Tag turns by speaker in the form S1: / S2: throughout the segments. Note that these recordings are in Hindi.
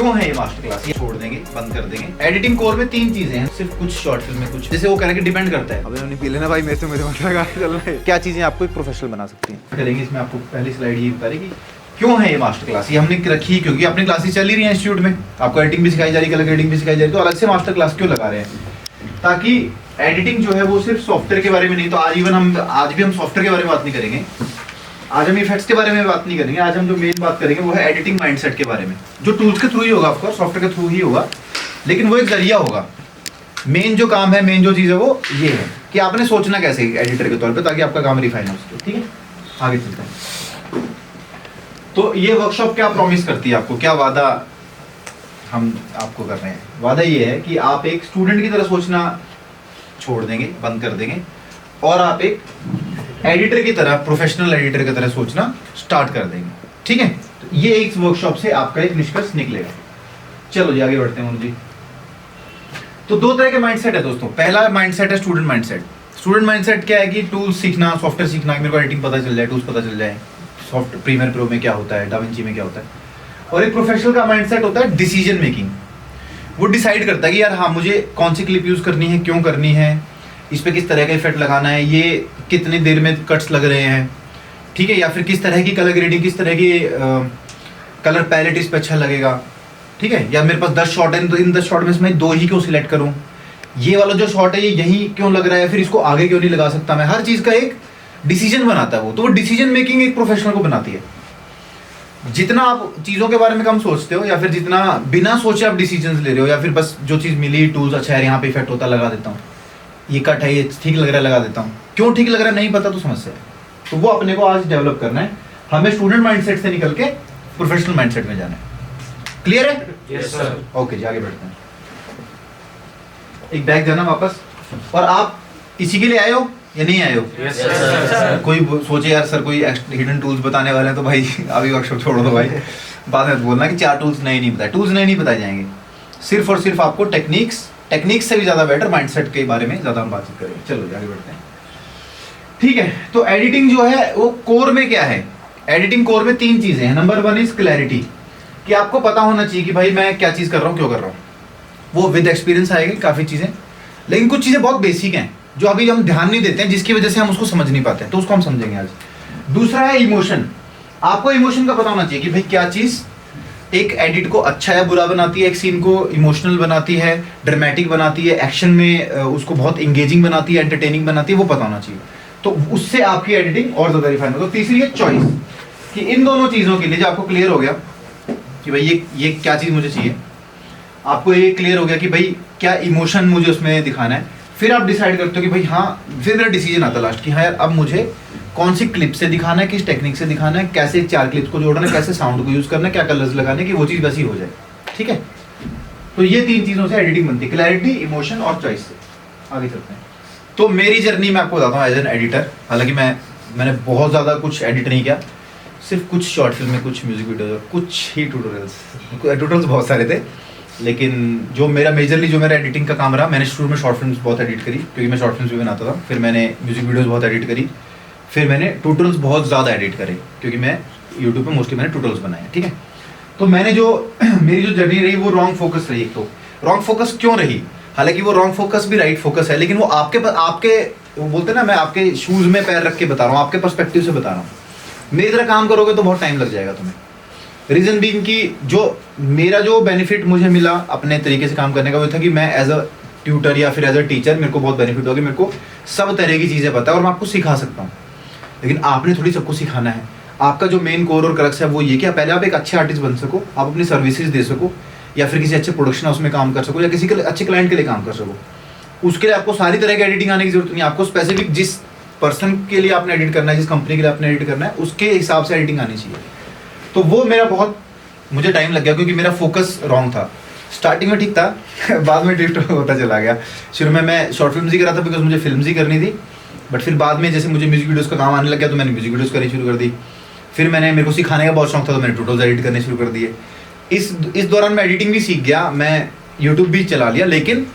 S1: क्यों है ये मास्टर क्लास, ये छोड़ देंगे, बंद कर देंगे। एडिटिंग कोर में 3 चीजें हैं, सिर्फ कुछ शॉर्ट फिल्म में कुछ, जैसे वो कहना कि डिपेंड करता है।
S2: अबे हमने पी लेना भाई, मेरे से मुझे मत लगा चल रहा है।
S1: क्या चीजें आपको एक प्रोफेशनल बना सकती हैं करेंगे। इसमें आपको पहली स्लाइड ये बता रही कि क्यों है ये मास्टर क्लास। ये हमने रखी क्योंकि अपनी क्लासेस चल ही रही हैं इंस्टीट्यूट में, आपको एडिटिंग भी सिखाई जा रही है, कलर ग्रेडिंग भी सिखाई जा रही है, तो अलग से मास्टर क्लास क्यों लगा रहे हैं, ताकि एडिटिंग जो है वो सिर्फ सॉफ्टवेयर के बारे में नहीं, तो आज भी हम सॉफ्टवेयर के बारे में बात नहीं करेंगे, आज हम इफेक्ट्स के बारे में बात नहीं करेंगे। आज हम जो मेन बात करेंगे वो है एडिटिंग माइंडसेट के बारे में, जो टूल्स के थ्रू ही होगा, ऑफकोर्स सॉफ्टवेयर के थ्रू ही होगा, लेकिन वो एक जरिया होगा। मेन जो काम है, मेन जो चीज़ है वो ये है कि आपने सोचना कैसे एडिटर के तौर पे, ताकि आपका काम रिफाइन हो सके। ठीक है, आगे चलते हैं। तो ये वर्कशॉप क्या प्रॉमिस करती है आपको, क्या वादा हम आपको कर रहे हैं? वादा ये है कि आप एक स्टूडेंट की तरह सोचना छोड़ देंगे, बंद कर देंगे, और आप एक एडिटर की तरह, प्रोफेशनल एडिटर की तरह सोचना स्टार्ट कर देंगे। ठीक है, तो ये एक वर्कशॉप से आपका एक निष्कर्ष निकलेगा। चलो जी आगे बढ़ते हैं मुझे जी। तो 2 तरह के माइंडसेट है दोस्तों। पहला माइंडसेट है स्टूडेंट माइंडसेट। स्टूडेंट माइंडसेट क्या है कि टूल्स सीखना, सॉफ्टवेयर सीखना, मेरे को एडिटिंग पता चल जाए, टूल्स पता चल जाए, सॉफ्ट प्रीमियर प्रो में क्या होता है, डाविंची में क्या होता है। और एक प्रोफेशनल का माइंडसेट होता है डिसीजन मेकिंग। वो डिसाइड करता है कि यार हाँ, मुझे कौन सी क्लिप यूज करनी है, क्यों करनी है, इस पे किस तरह का इफेक्ट लगाना है, ये कितनी देर में कट्स लग रहे हैं, ठीक है, या फिर किस तरह की कलर ग्रेडिंग, किस तरह की कलर पैलेट इस पे अच्छा लगेगा, ठीक है, या मेरे पास 10 शॉट है तो इन 10 शॉट में से मैं 2 ही क्यों सिलेक्ट करूं, ये वाला जो शॉट है ये यही क्यों लग रहा है, फिर इसको आगे क्यों नहीं लगा सकता मैं। हर चीज का एक डिसीजन बनाता है वो। तो वो डिसीजन मेकिंग एक प्रोफेशनल को बनाती है। जितना आप चीजों के बारे में कम सोचते हो, या फिर जितना बिना सोचे आप डिसीजन ले रहे हो, या फिर बस जो चीज मिली, टूल्स अच्छा है, यहाँ पे इफेक्ट होता है लगा देता हूँ, ये कट है, ये ठीक लग रहा है लगा देता हूँ, क्यों ठीक लग रहा है नहीं पता तो समस्या है। तो वो अपने को आज डेवलप करना है। हमें स्टूडेंट माइंडसेट से निकल के प्रोफेशनल माइंडसेट में जाना है। क्लियर है?
S3: Yes sir.
S1: ओके जी, आगे बढ़ते हैं। एक बैग जाना वापस। और आप इसी के लिए आए हो या नहीं आए हो?
S3: Yes sir.
S1: कोई सोचे यार सर कोई हिडन टूल्स बताने वाले हैं तो भाई अभी वर्कशॉप छोड़ दो भाई, बाद में बोलना कि 4 टूल्स नहीं बताए। टूल्स नहीं बताए जाएंगे, सिर्फ और सिर्फ आपको टेक्निक्स से भी ज्यादा बेटर माइंडसेट के बारे में ज्यादा हम बातचीत करेंगे। चलो आगे बढ़ते हैं। ठीक है, तो एडिटिंग जो है वो कोर में क्या है? एडिटिंग कोर में 3 चीजें हैं। नंबर 1 इज क्लैरिटी, कि आपको पता होना चाहिए कि भाई मैं क्या चीज कर रहा हूँ, क्यों कर रहा हूँ। वो विद एक्सपीरियंस आएगी काफी चीजें, लेकिन कुछ चीजें बहुत बेसिक हैं जो अभी हम ध्यान नहीं देते हैं, जिसकी वजह से हम उसको समझ नहीं पाते हैं, तो उसको हम समझेंगे आज। दूसरा है इमोशन। आपको इमोशन का पता होना चाहिए कि भाई क्या चीज एक एडिट को अच्छा या बुरा बनाती है, एक सीन को इमोशनल बनाती है, ड्रामेटिक बनाती है, एक्शन में उसको बहुत इंगेजिंग बनाती है, एंटरटेनिंग बनाती है, वो पता होना चाहिए। तो उससे आपकी एडिटिंग और ज्यादा रिफाइन होगा। तो तीसरी है चॉइस, कि इन दोनों चीजों के लिए जो आपको क्लियर हो गया कि भाई ये क्या चीज मुझे चाहिए, आपको ये क्लियर हो गया कि भाई क्या इमोशन मुझे उसमें दिखाना है, फिर आप डिसाइड करते हो कि भाई हाँ, फिर मेरा डिसीजन आता लास्ट कि हाँ यार अब मुझे कौन सी क्लिप से दिखाना है, किस टेक्निक से दिखाना है, कैसे 4 क्लिप्स को जोड़ना है, कैसे साउंड को यूज करना है, क्या कलर्स लगाने की, वो चीज वैसी हो जाए। ठीक है, तो ये 3 चीजों से एडिटिंग बनती है, क्लैरिटी, इमोशन और चॉइस से। आगे चलते हैं। तो मेरी जर्नी मैं आपको बताता हूँ एज एन एडिटर। हालांकि मैंने बहुत ज़्यादा कुछ एडिट नहीं किया, सिर्फ कुछ शॉर्ट फिल्म में, कुछ म्यूजिक वीडियो, कुछ ही ट्यूटोरियल्स बहुत सारे थे, लेकिन जो मेरा एडिटिंग का काम रहा, मैंने शुरू में शॉर्ट फिल्म्स बहुत एडिट करी क्योंकि मैं शॉर्ट फिल्म्स भी बनाता था, फिर मैंने म्यूजिक वीडियोस बहुत एडिट करी, फिर मैंने ट्यूटोरियल्स बहुत ज़्यादा एडिट करे क्योंकि मैं यूट्यूब पे मोस्टली मैंने ट्यूटोरियल्स बनाए। ठीक है, तो मैंने मेरी जो जर्नी रही वो रॉन्ग फोकस रही। तो रॉन्ग फोकस क्यों रही? हालांकि वो रॉन्ग फोकस भी राइट फोकस है, लेकिन वो आपके वो बोलते हैं ना, मैं आपके शूज़ में पैर रख के बता रहा हूँ, आपके पर्सपेक्टिव से बता रहा हूँ। मेरी तरह काम करोगे तो बहुत टाइम लग जाएगा तुम्हें। रीज़न बीइंग कि मेरा जो बेनिफिट मुझे मिला अपने तरीके से काम करने का, वो था कि मैं एज अ ट्यूटर या फिर एज अ टीचर मेरे को बहुत बेनिफिट होगा, मेरे को सब तरह की चीज़ें पता है और मैं आपको सिखा सकता हूँ। लेकिन आपने थोड़ी सबको सिखाना है। आपका जो मेन कोर और क्रक्स है वो ये कि पहले आप एक अच्छे आर्टिस्ट बन सको, आप अपनी सर्विसेज दे सको, या फिर किसी अच्छे प्रोडक्शन हाउस में काम कर सको, या किसी के अच्छे क्लाइंट के लिए काम कर सको। उसके लिए आपको सारी तरह की एडिटिंग आने की जरूरत नहीं। आपको स्पेसिफिक जिस पर्सन के लिए आपने एडिट करना है, जिस कंपनी के लिए आपने एडिट करना है, उसके हिसाब से एडिटिंग आनी चाहिए। तो वो मेरा बहुत मुझे टाइम लग गया क्योंकि मेरा फोकस रॉन्ग था। स्टार्टिंग में ठीक था, बाद में ड्रिफ्ट होता चला गया। शुरू में मैं शॉर्ट फिल्म ही कर रहा था बिकॉज मुझे फिल्म ही करनी थी, बट फिर बाद में जैसे मुझे म्यूजिक वीडियोस का काम आने लग गया तो मैंने म्यूजिक वीडियोस करनी शुरू कर दी। फिर मेरे को सिखाने का बहुत शौक था तो मैंने ट्यूटोरियल्स एडिट करने शुरू कर दिए। इस दौरान मैं एडिटिंग भी सीख गया, मैं यूट्यूब भी चला लिया। लेकिन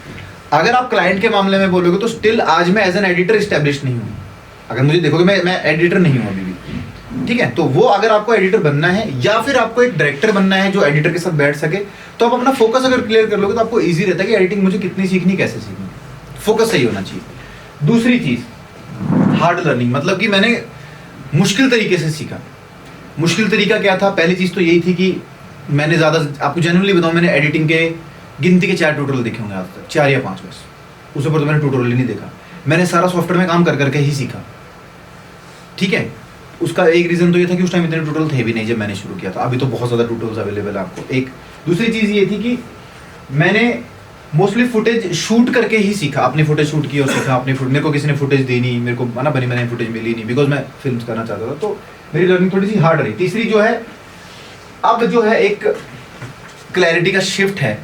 S1: अगर आप क्लाइंट के मामले में बोलोगे तो स्टिल आज मैं एज एन एडिटर इस्टेब्लिश नहीं हूँ। अगर मुझे देखोगे मैं एडिटर नहीं हूँ अभी भी। ठीक है, तो वो अगर आपको एडिटर बनना है या फिर आपको एक डायरेक्टर बनना है जो एडिटर के साथ बैठ सके, तो आप अपना फोकस अगर क्लियर कर लोगे तो आपको इजी रहता है कि एडिटिंग मुझे कितनी सीखनी, कैसे सीखनी, फोकस सही होना चाहिए। दूसरी चीज, हार्ड लर्निंग, मतलब कि मैंने मुश्किल तरीके से सीखा। मुश्किल तरीका क्या था? पहली चीज तो यही थी कि मैंने ज़्यादा, आपको जेन्युइनली बताऊं, मैंने एडिटिंग के गिनती के 4 ट्यूटोरियल देखे होंगे आज तक, 4 या 5 बस, उससे ऊपर तो मैंने ट्यूटोरियल ही नहीं देखा। मैंने सारा सॉफ्टवेयर में काम कर करके ही सीखा, ठीक है। उसका एक रीज़न तो ये था कि उस टाइम इतने ट्यूटोरियल थे भी नहीं जब मैंने शुरू किया था, अभी तो बहुत ज़्यादा ट्यूटोरियल्स अवेलेबल है आपको। एक दूसरी चीज़ ये थी कि मैंने मोस्टली फुटेज शूट करके ही सीखा, अपनी फुटेज शूट की और सीखा अपनी फुटेज। मेरे को किसी ने फुटेज दी नहीं, मेरे को ना बनी मैंने फुटेज मिली नहीं, बिकॉज मैं फिल्म करना चाहता था, तो मेरी लर्निंग थोड़ी सी हार्ड रही। तीसरी जो है, अब जो है एक क्लैरिटी का शिफ्ट है,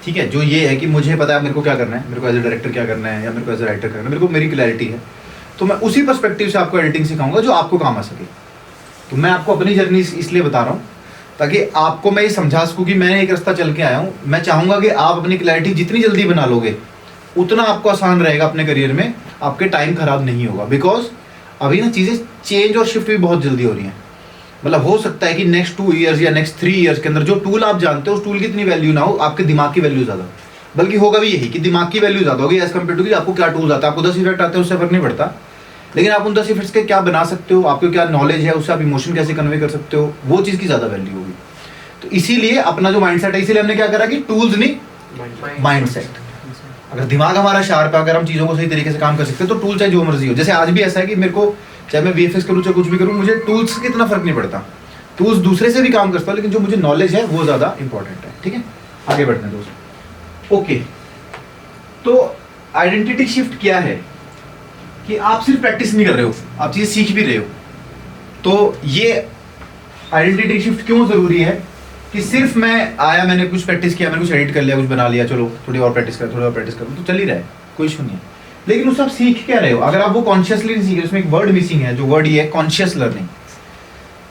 S1: ठीक है, जो ये है कि मुझे पता है मेरे को क्या करना है, मेरे को एज ए डायरेक्टर क्या करना है या मेरे को एज ए राइटर करना है, मेरे को मेरी क्लैरिटी है। तो मैं उसी पर्सपेक्टिव से आपको एडिटिंग सिखाऊंगा जो आपको काम आ सके। तो मैं आपको अपनी जर्नी इसलिए बता रहा हूँ ताकि आपको मैं ये समझा सकूँ कि मैं एक रास्ता चल के आया हूँ। मैं चाहूँगा कि आप अपनी क्लैरिटी जितनी जल्दी बना लोगे उतना आपको आसान रहेगा अपने करियर में, आपके टाइम खराब नहीं होगा। बिकॉज अभी ना चीज़ें चेंज और शिफ्ट भी बहुत जल्दी हो रही हैं। मतलब हो सकता है कि नेक्स्ट 2 ईयर्स या नेक्स्ट 3 ईयर्स के अंदर जो टूल आप जानते हो उस टूल की इतनी वैल्यू ना हो, आपके दिमाग की वैल्यू ज़्यादा, बल्कि होगा भी यही कि दिमाग की वैल्यू ज़्यादा होगी एज कम्पेयर टू कि आपको क्या टूल्स आता है। आपको 10 इफेक्ट आते हैं उससे फर्क नहीं पड़ता, लेकिन आप उन 10 इफेक्ट्स के क्या बना सकते हो, आपको क्या नॉलेज है, उससे आप इमोशन कैसे कन्वे कर सकते हो, वो चीज़ की ज़्यादा वैल्यू होगी। तो इसीलिए अपना जो माइंडसेट है, इसीलिए हमने क्या करा कि टूल्स नहीं माइंडसेट। अगर दिमाग हमारा शार्प है, अगर हम चीज़ों को सही तरीके से काम कर सकते हैं तो टूल चाहे जो मर्जी हो। जैसे आज भी ऐसा है कि मेरे को चाहे मैं VFX करूँ चाहे कुछ भी करूँ, मुझे टूल्स से इतना फर्क नहीं पड़ता। टूल्स दूसरे से भी काम करता हूँ, लेकिन जो मुझे नॉलेज है वो ज़्यादा इंपॉर्टेंट है। ठीक है, आगे बढ़ते हैं दोस्त। ओके, तो आइडेंटिटी शिफ्ट क्या है कि आप सिर्फ प्रैक्टिस नहीं कर रहे हो, आप चीज़ें सीख भी रहे हो। तो ये आइडेंटिटी शिफ्ट क्यों ज़रूरी है कि सिर्फ मैं आया, मैंने कुछ प्रैक्टिस किया, मैंने कुछ एडिट कर लिया, कुछ बना लिया, चलो थोड़ी और प्रैक्टिस कर, थोड़ी और प्रैक्टिस करो, तो चल ही रहा है, कोई इशू नहीं है। लेकिन उससे आप सीख क्या रहे हो? अगर आप वो कॉन्शियसली नहीं सीख रहे, उसमें एक वर्ड मिसिंग है, जो वर्ड ये है कॉन्शियस लर्निंग,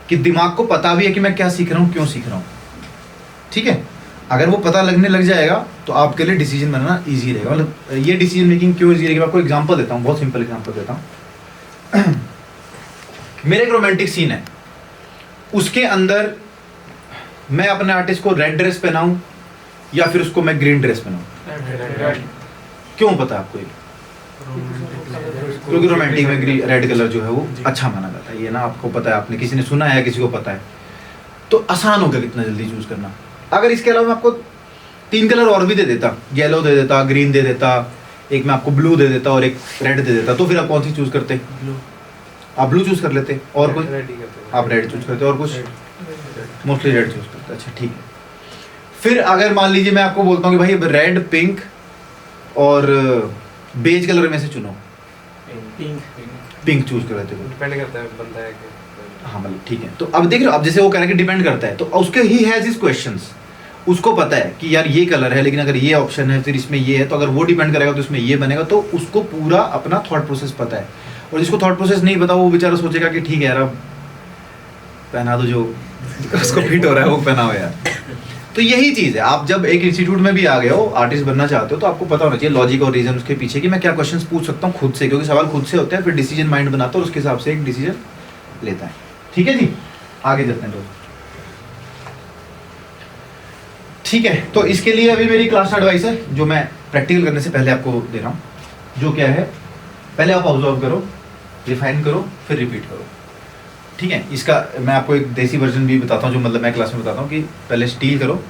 S1: कि दिमाग को पता भी है कि मैं क्या सीख रहा हूँ, क्यों सीख रहा हूँ। ठीक है, अगर वो पता लगने लग जाएगा तो आपके लिए डिसीजन बनाना ईजी रहेगा। मतलब ये डिसीजन मेकिंग क्यों ईजी रहेगी, मैं आपको एग्जांपल देता हूँ, बहुत सिंपल एग्जांपल देता हूँ। मेरे एक रोमांटिक सीन है, उसके अंदर मैं अपने आर्टिस्ट को रेड ड्रेस पहनाऊं या फिर उसको मैं ग्रीन ड्रेस पहनाऊं? क्यों पता है आपको ये? क्योंकि रोमांटिक में रेड कलर जो है वो अच्छा माना जाता है, ये ना आपको पता है, आपने किसी ने सुना है, किसी को पता है, तो आसान होगा कितना जल्दी चूज करना। अगर इसके अलावा मैं आपको 3 कलर और भी दे देता, येलो दे देता, ग्रीन दे देता, एक मैं आपको ब्लू दे देता और एक रेड दे देता, तो फिर आप कौन सी चूज करते? आप ब्लू चूज कर लेते, और कोई? आप रेड चूज करते, और कुछ? मोस्टली रेड चूज करते। अच्छा ठीक है, फिर अगर मान लीजिए मैं आपको बोलता हूँ कि भाई रेड, पिंक और बेज कलर में से चुनो, पिंक चूज कर लेते हो?
S3: डिपेंड करता है बनता है कि
S1: हाँ मतलब ठीक है। तो अब देख रहे हो, अब जैसे वो कह रहे हैं कि डिपेंड करता है, तो उसके ही हैज हिज क्वेश्चंस, उसको पता है कि यार ये कलर है, लेकिन अगर ये ऑप्शन है, फिर इसमें ये है, तो अगर वो डिपेंड करेगा तो इसमें ये बनेगा, तो उसको पूरा अपना थॉट प्रोसेस पता है। और जिसको थॉट प्रोसेस नहीं पता, वो बेचारा सोचेगा कि ठीक है यार, अब पहना दो जो उसको फिट हो रहा है वो पहनाओ यार। तो यही चीज़ है, आप जब एक इंस्टीट्यूट में भी आ गए हो, आर्टिस्ट बनना चाहते हो, तो आपको पता होना चाहिए लॉजिक और रीजन उसके पीछे कि मैं क्या क्वेश्चंस पूछ सकता हूँ खुद से, क्योंकि सवाल खुद से होते हैं, फिर डिसीजन माइंड बनाता है और उसके हिसाब से एक डिसीजन लेता है। ठीक है जी, आगे चलते हैं दोस्त। ठीक है, तो इसके लिए अभी मेरी क्लास एडवाइस है जो मैं प्रैक्टिकल करने से पहले आपको दे रहा हूँ, जो क्या है, पहले आप ऑब्जर्व करो, रिफाइन करो, फिर रिपीट करो। ठीक है, इसका मैं आपको एक देसी वर्जन भी बताता हूँ, जो मतलब मैं क्लास में बताता हूँ कि पहले स्टील करो,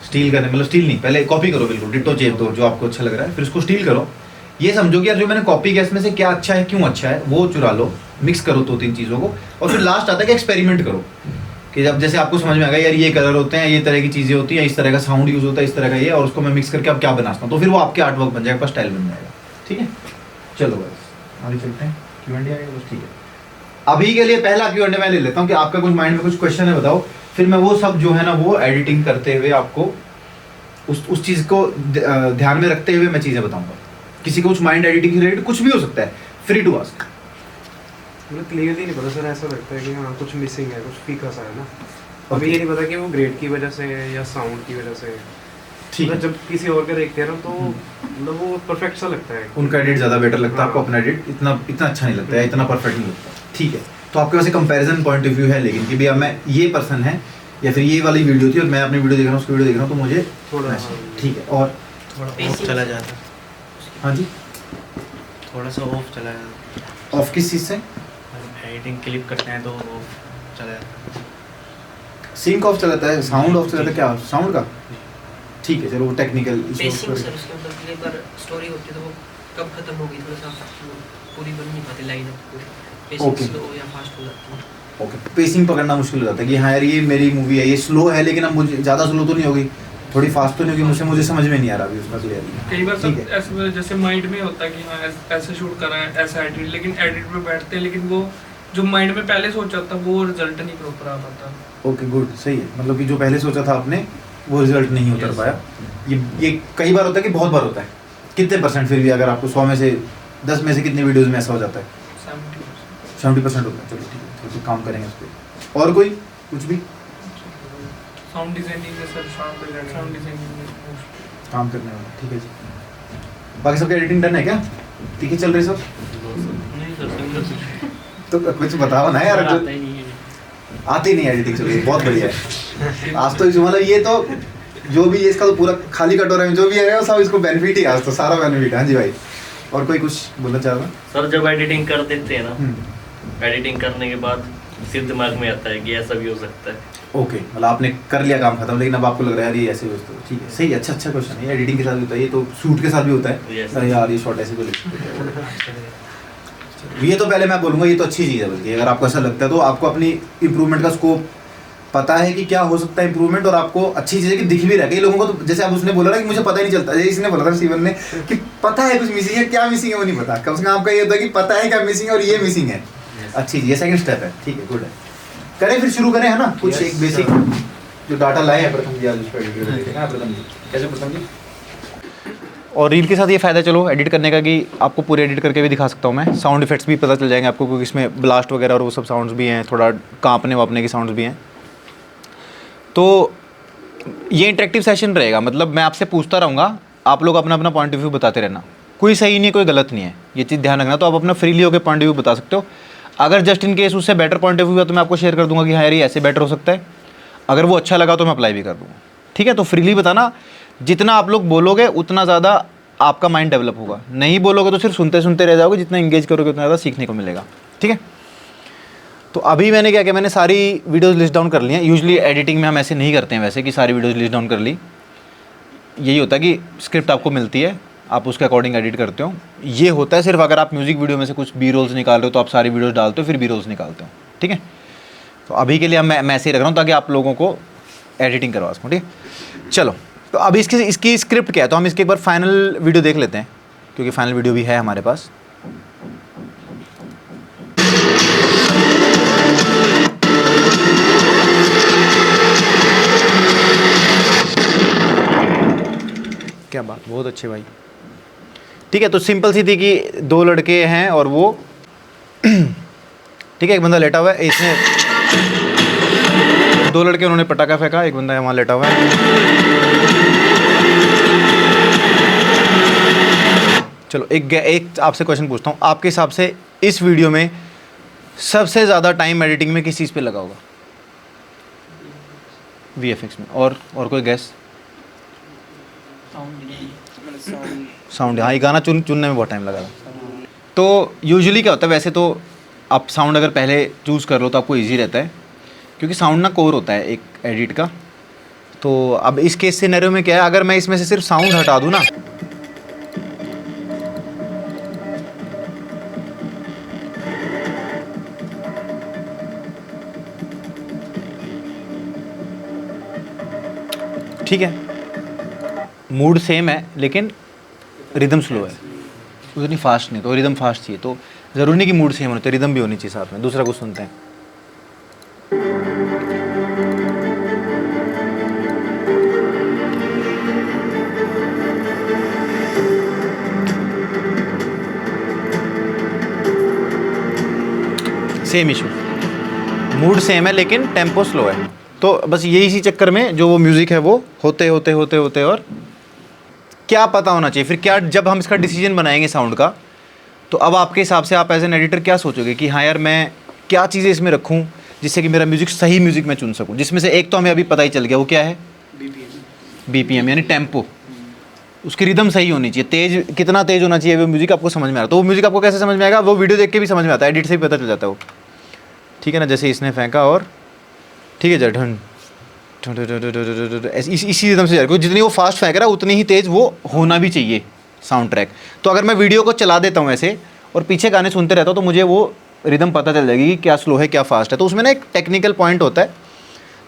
S1: स्टील करने मतलब स्टील नहीं, पहले कॉपी करो, बिल्कुल डिट्टो चेप दो जो आपको अच्छा लग रहा है, फिर उसको स्टील करो। ये समझो कि यार जो मैंने कॉपी किया इसमें से क्या अच्छा है, क्यों अच्छा है, वो चुरा लो, मिक्स करो 2-3 चीज़ों को, और फिर लास्ट आता है कि एक्सपेरिमेंट करो, कि जब जैसे आपको समझ में आ गया यार ये कलर होते हैं, ये तरह की चीज़ें होती हैं, इस तरह का साउंड यूज़ होता है, इस तरह का ये, और उसको मैं मिक्स करके अब क्या बनाता हूँ, तो फिर वो आपके आर्ट वर्क बन जाएगा, आपका स्टाइल बन जाएगा। ठीक है, चलो बस आगे चलते हैं, Q&A आएगा बस। ठीक है, अभी के लिए पहला Q&A मैं ले लेता हूँ कि आपका कुछ माइंड में कुछ क्वेश्चन है बताओ, फिर मैं वो सब जो है ना वो एडिटिंग करते हुए आपको उस चीज़ को ध्यान में रखते हुए मैं चीज़ें बताऊंगा। किसी को कुछ माइंड एडिटिंग से रिलेटेड कुछ भी हो सकता है, फ्री टू आस्क।
S3: मुझे क्लियरली नहीं पता सर, ऐसा लगता है कि हाँ कुछ मिसिंग है, कुछ फीका सा है ना। अभी ये नहीं पता कि वो ग्रेड की वजह से है या साउंड की वजह से है।
S1: ठीक है,
S3: जब किसी और का देखते हैं ना तो मतलब वो परफेक्ट सा लगता है।
S1: उनका एडिट ज़्यादा बेटर लगता है,
S3: हाँ।
S1: आपको अपना एडिट इतना अच्छा नहीं लगता है, इतना परफेक्ट नहीं लगता। ठीक है, तो आपके पास एक कंपैरिजन पॉइंट ऑफ व्यू है, लेकिन कि भैया मैं ये पर्सन है या फिर ये वाली वीडियो थी और मैं अपनी वीडियो देख रहा हूँ, उसकी वीडियो देख रहा हूँ, तो मुझे
S3: थोड़ा
S1: ठीक है। और
S3: थोड़ा
S4: ऑफ चला जाता,
S1: हाँ जी,
S4: थोड़ा सा ऑफ चला जाता,
S1: ऑफ किस चीज़ से?
S4: एडिटिंग क्लिप करते हैं तो ऑफ चला जाता।
S1: सिंक ऑफ चलाता है, साउंड ऑफ चलाता है, क्या साउंड का? ठीक है, चलो वो टेक्निकल
S5: पेसिंग सर, उसके मतलब कि एक बार स्टोरी होती है तो वो कब खत्म होगी, थोड़ा सा पूरी बन नहीं पाती लाइन अब पूरी, पेसिंग
S1: Okay.
S5: स्लो या फास्ट हो जाती है।
S1: ओके, पेसिंग पकड़ना मुश्किल हो जाता है कि हाँ यार ये मेरी मूवी है, ये स्लो है लेकिन अब मुझे ज़्यादा स्लो तो नहीं होगी, थोड़ी फास्ट तो नहीं होगी, मुझे समझ में नहीं आ रहा अभी उसका क्लियर।
S6: कई बार
S1: ठीक
S6: सब
S1: है,
S6: ऐसे जैसे माइंड में होता है कि हाँ ऐसे शूट करा है, ऐसा एडिट, लेकिन एडिट में बैठते हैं लेकिन वो जो माइंड में पहले सोचा था वो रिजल्ट नहीं प्रॉपर आ पाता।
S1: ओके गुड, सही है। मतलब कि जो पहले सोचा था आपने वो रिजल्ट नहीं उतर
S6: Yes.
S1: पाया। ये कई बार होता है कि बहुत बार होता है। कितने परसेंट फिर भी अगर आपको 100 में से 10 में से कितनी वीडियोस में ऐसा हो जाता है?
S6: 70%।
S1: 70% होता है। चलो ठीक है, तो काम करेंगे उस पर। और कोई कुछ भी
S6: साउंड डिजाइनिंग में सर साउंड डिजाइनिंग में
S1: काम करने वाला? ठीक है जी। बाकी सबका एडिटिंग डन है क्या? ठीक है चल रही सब?
S4: नहीं सर, सिंगल
S1: तो कुछ बताओ ना यार, जो
S4: आता ही नहीं है।
S1: आती नहीं एडिटिंग चल रही है, बहुत बढ़िया है। आज तो मतलब ये तो जो भी है इसका तो पूरा खाली कटोरा में जो भी है वो सब इसको बेनिफिट ही है, आज तो सारा बेनिफिट है। हाँ जी भाई, और कोई कुछ बोलना चाह रहा?
S7: सर जब एडिटिंग कर देते हैं ना, एडिटिंग करने के बाद फिर दिमाग में आता है कि ऐसा भी हो सकता है।
S1: ओके, मतलब आपने कर लिया काम खत्म, लेकिन अब आपको लग रहा है यार ये ऐसे व्यवस्था, ठीक है सही है, अच्छा क्वेश्चन है। एडिटिंग के साथ भी होता है, ये तो शूट के साथ भी होता है।
S7: Yes.
S1: अरे यार ये शॉट ऐसे को ये तो पहले मैं बोलूँगा ये तो अच्छी चीज़ है, बल्कि अगर आपको ऐसा लगता है तो आपको अपनी इम्प्रूवमेंट का स्कोप पता है कि क्या हो सकता है इम्प्रूवमेंट, और आपको अच्छी चीज़ है कि दिख भी रहा है। कई लोगों को तो जैसे आप उसने बोला ना कि मुझे पता ही नहीं चलता, जैसे इसने बोला था सीवन ने कि पता है कुछ मिसिंग है, क्या मिसिंग है वो नहीं पता। कम से कम आपका ये होता है कि पता है क्या मिसिंग है और ये मिसिंग है। अच्छी चीज़, ये सेकंड स्टेप है, ठीक है गुड है। करें फिर शुरू करें, है ना? कुछ एक बेसिक जो डाटा लाए हैं प्रथम जी, आज उस पर वीडियो देखेंगे। हाँ प्रथम जी, कैसे प्रथम जी?
S2: और रील के साथ ये फ़ायदा चलो एडिट करने का कि आपको पूरे एडिट करके भी दिखा सकता हूँ मैं। साउंड इफेक्ट्स भी पता चल जाएंगे आपको, क्योंकि इसमें ब्लास्ट वगैरह और वो सब साउंड्स भी हैं, थोड़ा कांपने वापने के साउंड्स भी हैं। तो ये इंटरेक्टिव सेशन रहेगा, मतलब मैं आपसे पूछता रहूँगा, आप लोग अपना अपना पॉइंट ऑफ व्यू बताते रहना। कोई सही नहीं है, कोई गलत नहीं है, ये चीज़ ध्यान रखना। तो आप अपना फ्रीली होकर पॉइंट ऑफ व्यू बता सकते हो। अगर जस्ट इन केस उससे बेटर पॉइंट ऑफ व्यू है तो मैं आपको शेयर कर दूंगा कि हाँ यार ये ऐसे बेटर हो सकता है। अगर वो अच्छा लगा तो मैं अप्लाई भी कर दूँगा, ठीक है? तो फ्रीली बताना, जितना आप लोग बोलोगे उतना ज़्यादा आपका माइंड डेवलप होगा। नहीं बोलोगे तो सिर्फ सुनते सुनते रह जाओगे, जितना इंगेज करोगे उतना ज़्यादा सीखने को मिलेगा, ठीक है? तो अभी मैंने क्या किया, मैंने सारी वीडियोज़ लिस्ट डाउन कर ली हैं। यूजुअली एडिटिंग में हम ऐसे नहीं करते हैं वैसे कि सारी वीडियोज़ लिस्ट डाउन कर ली। यही होता है कि स्क्रिप्ट आपको मिलती है, आप उसके अकॉर्डिंग एडिट करते हो। ये होता है सिर्फ अगर आप म्यूज़िक वीडियो में से कुछ बी रोल्स निकाल रहे हो तो आप सारी वीडियोज़ डालते हो, फिर बी रोल्स निकालते हो, ठीक है? तो अभी के लिए मैं ऐसे ही रख रहा हूँ ताकि आप लोगों को एडिटिंग करवा सकूँ, ठीक है? चलो, तो अब इसकी स्क्रिप्ट क्या है, तो हम इसके एक बार फाइनल वीडियो देख लेते हैं, क्योंकि फाइनल वीडियो भी है हमारे पास। क्या बात, बहुत अच्छे भाई। ठीक है, तो सिंपल सी थी कि दो लड़के हैं और वो ठीक है, एक बंदा लेटा हुआ है, इसने दो लड़के उन्होंने पटाखा फेंका, एक बंदा वहाँ लेटा हुआ है। चलो एक आपसे क्वेश्चन पूछता हूँ, आपके हिसाब से इस वीडियो में सबसे ज़्यादा टाइम एडिटिंग में किस चीज़ पे लगा होगा? VFX में। और कोई गैस? साउंड, हाँ, ये गाना चुनने में बहुत टाइम लगा था। तो यूजुअली क्या होता है, वैसे तो आप साउंड अगर पहले चूज़ कर लो तो आपको इजी रहता है, क्योंकि साउंड ना कोर होता है एक एडिट का। तो अब इस केस सिनेरियो में क्या है, अगर मैं इसमें से सिर्फ साउंड हटा दूँ ना, ठीक है, मूड सेम है लेकिन रिदम स्लो है, उतनी फास्ट नहीं, तो रिदम फास्ट चाहिए। तो ज़रूरी नहीं कि मूड सेम होना चाहिए, रिदम भी होनी चाहिए साथ में। दूसरा कुछ सुनते हैं। सेम इशू, मूड सेम है लेकिन टेम्पो स्लो है। तो बस यही इसी चक्कर में जो वो म्यूज़िक है वो होते और क्या पता होना चाहिए फिर क्या, जब हम इसका डिसीजन बनाएंगे साउंड का, तो अब आपके हिसाब से आप एज एन एडिटर क्या सोचोगे कि हाँ यार मैं क्या चीज़ें इसमें रखूँ जिससे कि मेरा म्यूज़िक सही म्यूज़िक मैं चुन सकूँ, जिसमें से एक तो हमें अभी पता ही चल गया, वो क्या है, BPM यानी टेम्पो। उसकी रिदम सही होनी चाहिए, तेज कितना तेज होना चाहिए वो म्यूज़िक आपको समझ में आ रहा है। तो वो म्यूज़िक आपको कैसे समझ में आएगा, वो वीडियो देख के भी समझ में आता है, एडिट से भी पता चल जाता है वो, ठीक है ना। जैसे इसने फेंका और ठीक है जय इसी रिदम से जा रहा है, जितनी वो फास्ट फेंक रहा है उतनी ही तेज़ वो होना भी चाहिए साउंड ट्रैक। तो अगर मैं वीडियो को चला देता हूँ ऐसे और पीछे गाने सुनते रहता हूँ तो मुझे वो रिदम पता चल जाएगी कि क्या स्लो है क्या फास्ट है। तो उसमें ना एक टेक्निकल पॉइंट होता है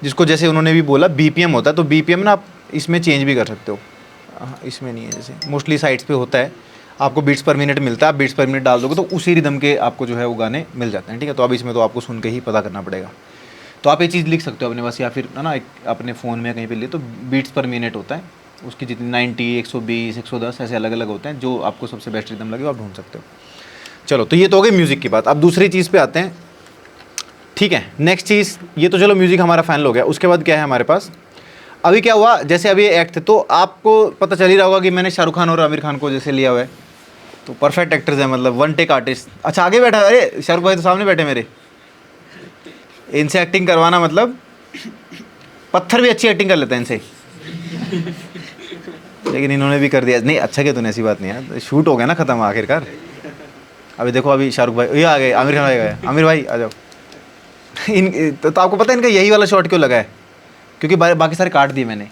S2: जिसको जैसे उन्होंने भी बोला BPM होता है। तो BPM ना आप इसमें चेंज भी कर सकते हो, इसमें नहीं है, जैसे मोस्टली साइट्स पे होता है, आपको बीट्स पर मिनट मिलता है, आप बीट्स पर मिनट डाल दोगे तो उसी रिदम के आपको जो है वो गाने मिल जाते हैं, ठीक है। तो अब इसमें तो आपको सुन के ही पता करना पड़ेगा। तो आप ये चीज़ लिख सकते हो अपने पास या फिर है ना अपने फ़ोन में कहीं पे लिए, तो बीट्स पर मिनट होता है, उसकी जितनी 90, 120, 110 ऐसे अलग अलग होते हैं, जो आपको सबसे बेस्ट रिदम लगे वो आप ढूंढ सकते हो। चलो, तो ये तो हो गई म्यूज़िक की बात। अब दूसरी चीज़ पे आते हैं, ठीक है। नेक्स्ट चीज़, ये तो चलो म्यूज़िक हमारा फाइनल हो गया। उसके बाद क्या है हमारे पास, अभी क्या हुआ, जैसे अभी एक्ट थे तो आपको पता चल ही रहा होगा कि मैंने शाहरुख खान और आमिर खान को जैसे लिया हुआ है, तो परफेक्ट एक्टर्स हैं, मतलब वन टेक आर्टिस्ट। अच्छा आगे बैठा, अरे शाहरुख भाई तो सामने बैठे मेरे, इनसे एक्टिंग करवाना मतलब पत्थर भी अच्छी एक्टिंग कर लेते हैं इनसे, लेकिन इन्होंने भी कर दिया। नहीं अच्छा क्या तूने, ऐसी बात नहीं है, शूट हो गया ना ख़त्म आखिरकार। अभी देखो अभी शाहरुख भाई ये आ गए, आमिर खान आ गए, आमिर भाई आ जाओ। तो आपको पता है इनका यही वाला शॉट क्यों लगा है, क्योंकि बाकी सारे काट दिए मैंने,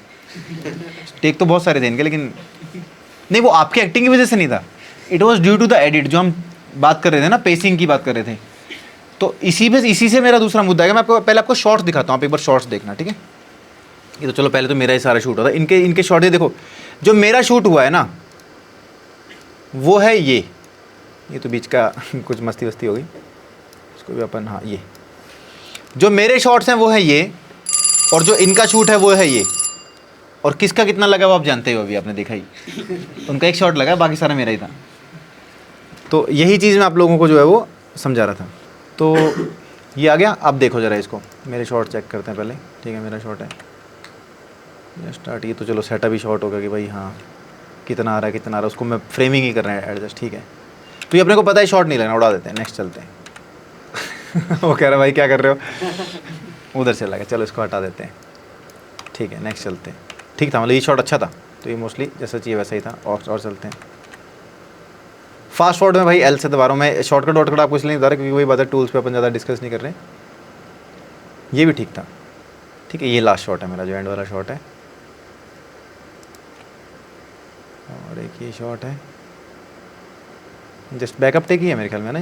S2: टेक तो बहुत सारे थे इनके, लेकिन नहीं वो आपकी एक्टिंग की वजह से नहीं था, it was due to the edit. जो हम बात कर रहे थे ना, पेसिंग की बात कर रहे थे, तो इसी से मेरा दूसरा मुद्दा है। मैं आपको पहले आपको शॉर्ट्स दिखाता हूँ, आप एक बार शॉर्ट्स देखना, ठीक है। ये तो चलो पहले तो मेरा ही सारा शूट होता है, इनके शॉर्ट ये देखो। जो मेरा शूट हुआ है ना वो है ये तो बीच का कुछ मस्ती वस्ती हो गई, इसको भी अपन, हाँ ये जो मेरे शॉट्स हैं वो है ये, और जो इनका शूट है वो है ये। और किसका कितना लगा वो आप जानते हो, अभी आपने देखा ही, उनका एक शॉट लगा, बाकी सारा मेरा ही था। तो यही चीज़ मैं आप लोगों को जो है वो समझा रहा था। तो ये आ गया, आप देखो ज़रा इसको, मेरे शॉट चेक करते हैं पहले, ठीक है। मेरा शॉट है स्टार्ट, ये तो चलो सेटअप ही शॉट होगा कि भाई हाँ कितना आ रहा है कितना आ रहा है, उसको मैं फ्रेमिंग ही कर रहे हैं एडजस्ट, ठीक है। तो ये अपने को पता है शॉट नहीं लेना, उड़ा देते हैं, नेक्स्ट चलते हैं। वो कह रहा भाई क्या कर रहे हो, उधर से लगा, चलो इसको हटा देते हैं, ठीक है नेक्स्ट चलते हैं। ठीक था, मतलब ये शॉट अच्छा था, तो ये मोस्टली जैसा चाहिए वैसा ही था। और चलते हैं फास्ट फॉरवर्ड में, भाई L से दबा रहा हूँ मैं, शॉर्टकट वॉटकट आपको इसलिए नहीं बता रहा क्योंकि वही बात है, टूल्स पे अपन ज़्यादा डिस्कस नहीं कर रहे हैं। ये भी ठीक था, ठीक है। ये लास्ट शॉट है मेरा, जो एंड वाला शॉट है, और एक ये शॉट है, जस्ट बैकअप टेक ही है मेरे ख्याल में ना,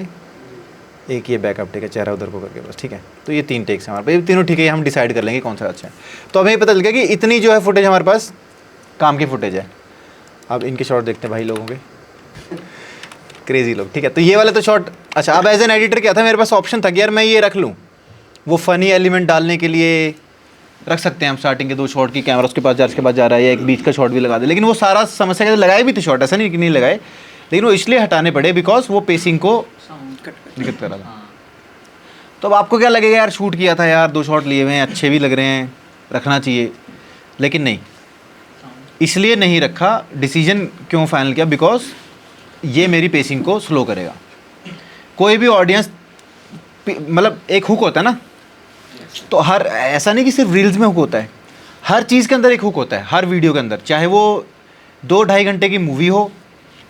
S2: एक ये बैकअप टेक है, चेहरा उधर को करके बस, ठीक है। तो ये 3 टेक्स हैं हमारे पास, ये तीनों ठीक है, हम डिसाइड कर लेंगे कौन सा अच्छा है। तो हमें पता चल गया कि इतनी जो है फुटेज हमारे पास काम की फुटेज है। अब इनके शॉट देखते हैं भाई लोगों के, क्रेजी लोग, ठीक है। तो ये वाले तो शॉट, अच्छा अब एज एन एडिटर क्या था, मेरे पास ऑप्शन था कि यार मैं ये रख लूँ, वो फ़नी एलिमेंट डालने के लिए रख सकते हैं हम स्टार्टिंग के 2 शॉट की, कैमरा उसके पास जा रहा है, या एक बीच का शॉट भी लगा दे। लेकिन वो सारा समस्या के लगाए भी थे शॉट, ऐसा नहीं कि नहीं लगाए, लेकिन वो इसलिए हटाने पड़े बिकॉज वो पेसिंग को दिक्कत कर रहा था। तो अब आपको क्या लगेगा, यार शूट किया था यार, 2 शॉट लिए हुए हैं, अच्छे भी लग रहे हैं, रखना चाहिए, लेकिन नहीं, इसलिए नहीं रखा। डिसीजन क्यों फाइनल किया, बिकॉज ये मेरी पेसिंग को स्लो करेगा। कोई भी ऑडियंस, मतलब एक हुक होता है ना, तो हर, ऐसा नहीं कि सिर्फ रील्स में हुक होता है, हर चीज़ के अंदर एक हुक होता है, हर वीडियो के अंदर, चाहे वो 2-2.5 घंटे की मूवी हो,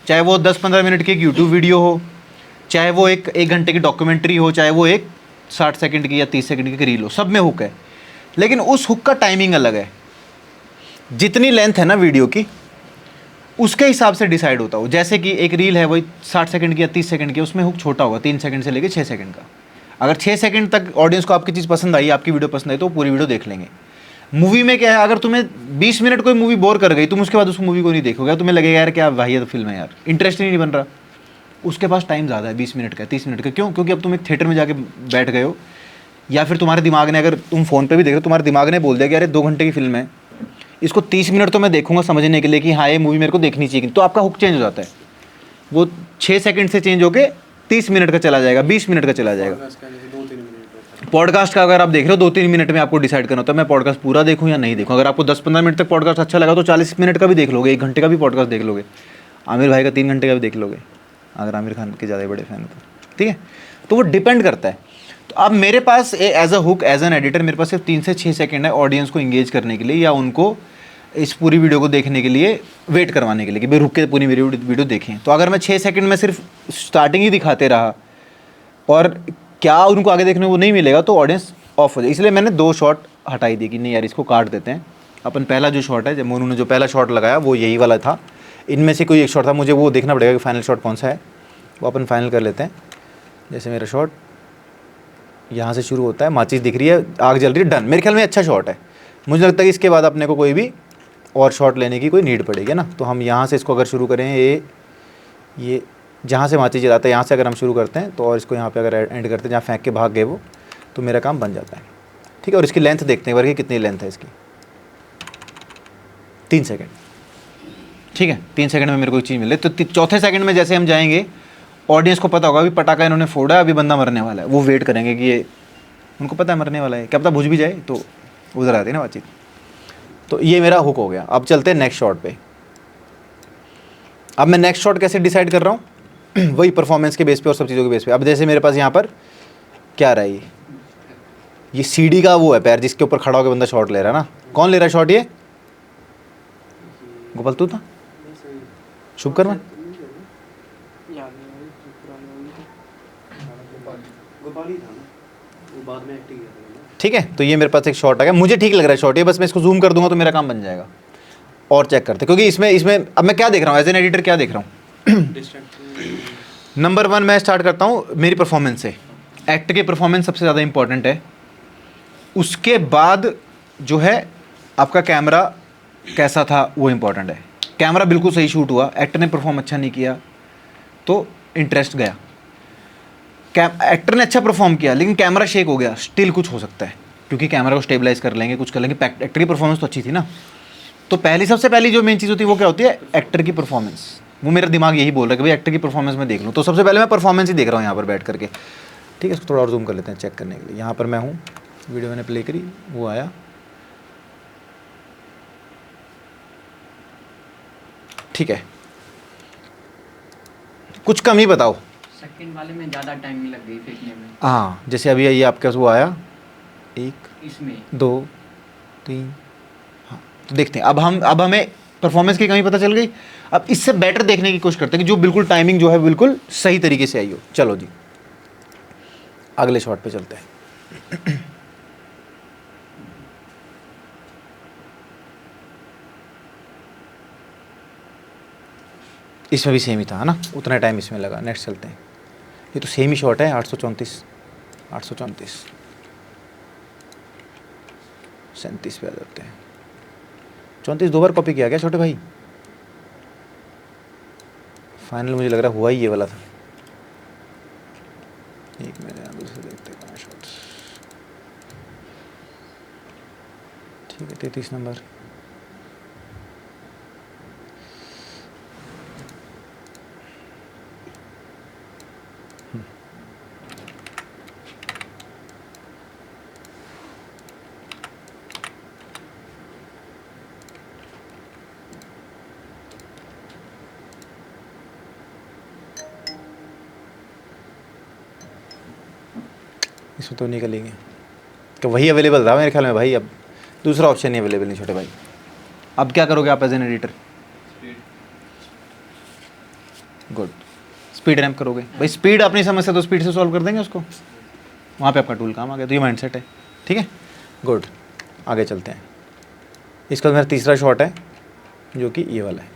S2: चाहे वो 10-15 मिनट की एक यूट्यूब वीडियो हो, चाहे वो एक घंटे की डॉक्यूमेंट्री हो, चाहे वो एक 60 सेकंड की या 30 सेकंड की रील हो, सब में हुक है। लेकिन उस हुक का टाइमिंग अलग है, जितनी लेंथ है ना वीडियो की उसके हिसाब से डिसाइड होता हो। जैसे कि एक रील है वही 60 सेकंड की या 30 सेकंड की, उसमें हुक छोटा होगा, 3 सेकंड से लेकर 6 सेकंड का। अगर 6 सेकंड तक ऑडियंस को आपकी चीज़ पसंद आई, आपकी वीडियो पसंद आई, तो पूरी वीडियो देख लेंगे। मूवी में क्या है, अगर तुम्हें 20 मिनट कोई मूवी बोर कर गई, तुम उसके बाद उस मूवी को नहीं देखोगे, तुम्हें लगेगा यार क्या वाहियात फिल्म है यार, इंटरेस्ट ही नहीं बन रहा। उसके पास टाइम ज़्यादा है, 20 मिनट का, 30 मिनट का, क्यों? क्योंकि अब तुम एक थिएटर में जाके बैठ गए हो, या फिर तुम्हारे दिमाग ने, अगर तुम फ़ोन पे भी देख रहे हो, तुम्हारे दिमाग ने बोल दिया कि अरे 2 घंटे की फिल्म है, इसको 30 मिनट तो मैं देखूंगा समझने के लिए कि हाँ ये मूवी मेरे को देखनी चाहिए, तो आपका हुक चेंज हो जाता है। वो 6 सेकंड से चेंज होके 30 मिनट का चला जाएगा, 20 मिनट का चला जाएगा। पॉडकास्ट का अगर आप देख रहे हो 2-3 मिनट में आपको डिसाइड करना होता है मैं पॉडकास्ट पूरा देखूं या नहीं देखूं। अगर आपको 10-15 मिनट तक पॉडकास्ट अच्छा लगा तो 40 मिनट का भी देख लोगे, 1 घंटे का भी पॉडकास्ट देख लोगे, आमिर भाई का 3 घंटे का भी देख लोगे, अगर आमिर खान के ज़्यादा बड़े फैन हो तो, ठीक है। तो वो डिपेंड करता है। तो अब मेरे पास as a hook, as an editor, मेरे पास सिर्फ 3 से 6 सेकंड है ऑडियंस को इंगेज करने के लिए या उनको इस पूरी वीडियो को देखने के लिए वेट करवाने के लिए कि भाई रुक के पूरी मेरी वीडियो देखें। तो अगर मैं 6 सेकंड में सिर्फ स्टार्टिंग ही दिखाते रहा और क्या उनको आगे देखने को नहीं मिलेगा तो ऑडियंस ऑफ हो जाए। इसलिए मैंने 2 शॉट हटाई दी कि नहीं यार इसको काट देते हैं। अपन पहला जो शॉट है, जब मोनू ने जो पहला शॉट लगाया वो यही वाला था। इनमें से कोई एक शॉट था, मुझे वो देखना पड़ेगा कि फाइनल शॉट कौन सा है, वो अपन फाइनल कर लेते हैं। जैसे मेरा शॉट यहाँ से शुरू होता है, माचिस दिख रही है, आग जल रही है, डन। मेरे ख्याल में अच्छा शॉट है। मुझे लगता है कि इसके बाद अपने को कोई भी और शॉट लेने की कोई नीड पड़ेगी ना। तो हम यहाँ से इसको अगर शुरू करें, ये जहाँ से माचिस जलाता है यहाँ से अगर हम शुरू करते हैं तो, और इसको यहाँ पे अगर एंड करते हैं जहाँ फेंक के भाग गए वो, तो मेरा काम बन जाता है। ठीक है, और इसकी लेंथ देखते हैं वर्ग कितनी लेंथ है इसकी। 3 सेकंड। ठीक है, 3 सेकंड में मेरे को एक चीज़ मिले। तो चौथे सेकंड में जैसे हम जाएंगे, ऑडियंस को पता होगा अभी पटाखा इन्होंने फोड़ा है, अभी बंदा मरने वाला है। वो वेट करेंगे कि ये, उनको पता है मरने वाला है, क्या पता बुझ भी जाए, तो उधर आती है ना बातचीत। तो ये मेरा हुक हो गया। अब चलते हैं नेक्स्ट शॉट पे। अब मैं नेक्स्ट शॉट कैसे डिसाइड कर रहा हूँ वही परफॉर्मेंस के बेस पे और सब चीज़ों के बेस पे। अब जैसे मेरे पास यहाँ पर क्या रहा है, ये सीढ़ी का वो है पैर जिसके ऊपर खड़ा होकर बंदा शॉट ले रहा है ना। कौन ले रहा है शॉट? ये गोपाल तू था, शुभकर्मा। ठीक है, तो ये मेरे पास एक शॉट आ गया, मुझे ठीक लग रहा है शॉट ये। बस मैं इसको जूम कर दूंगा तो मेरा काम बन जाएगा। और चेक करते, क्योंकि इसमें अब मैं क्या देख रहा हूँ एज एन एडिटर, क्या देख रहा हूँ नंबर 1 मैं स्टार्ट करता हूँ मेरी परफॉर्मेंस से। एक्ट की परफॉर्मेंस सबसे ज़्यादा इंपॉर्टेंट है। उसके बाद जो है आपका कैमरा कैसा था वो इम्पोर्टेंट है। कैमरा बिल्कुल सही शूट हुआ, एक्टर ने परफॉर्म अच्छा नहीं किया तो इंटरेस्ट गया। एक्टर ने अच्छा परफॉर्म किया लेकिन कैमरा शेक हो गया, स्टिल कुछ हो सकता है, क्योंकि कैमरा को स्टेबलाइज कर लेंगे, कुछ कर लेंगे। एक्टर की परफॉर्मेंस तो अच्छी थी ना। तो सबसे पहली जो मेन चीज़ होती है वो क्या होती है? एक्टर की परफॉर्मेंस। वो मेरा दिमाग यही बोल रहा है कि भाई एक्टर की परफॉर्मेंस में देख लूँ। तो सबसे पहले मैं परफॉर्मेंस ही देख रहा हूँ यहाँ पर बैठ करके। ठीक है, इसको थोड़ा और जूम कर लेते हैं चेक करने के लिए। यहाँ पर मैं हूँ, वीडियो मैंने प्ले करी, वो आया। ठीक है, कुछ कम ही बताओ।
S8: सेकंड वाले में ज़्यादा टाइम नहीं लग गई फेंकने में।
S2: हाँ, जैसे अभी ये आपके पास वो आया 1
S8: इसमें
S2: 2 3। हाँ, तो देखते हैं अब हमें परफॉर्मेंस की कमी पता चल गई। अब इससे बेटर देखने की कोशिश करते हैं कि जो बिल्कुल टाइमिंग जो है बिल्कुल सही तरीके से आई हो। चलो जी, अगले शॉट पे चलते हैं। इसमें भी सेम ही था, है ना, उतना टाइम इसमें लगा। नेक्स्ट चलते हैं। ये तो सेम ही शॉट है, 834 37 पे आ जाते हैं। 34 2 बार कॉपी किया क्या छोटे भाई? फाइनल मुझे लग रहा हुआ ही ये वाला था। एक मिनट, दूसरे देखते हैं कहाँ शॉट। ठीक है, 33 नंबर। इसमें तो निकलेंगे कि वही अवेलेबल था मेरे ख्याल में भाई। अब दूसरा ऑप्शन नहीं अवेलेबल नहीं छोटे भाई। अब क्या करोगे आप as an editor? Good, speed ramp करोगे भाई। स्पीड अपनी समस्या तो स्पीड से सॉल्व कर देंगे उसको, वहाँ पे आपका टूल काम आ गया। तो ये माइंडसेट है। ठीक है, गुड, आगे चलते हैं। इसका मेरा तीसरा शॉट है जो कि ये वाला है।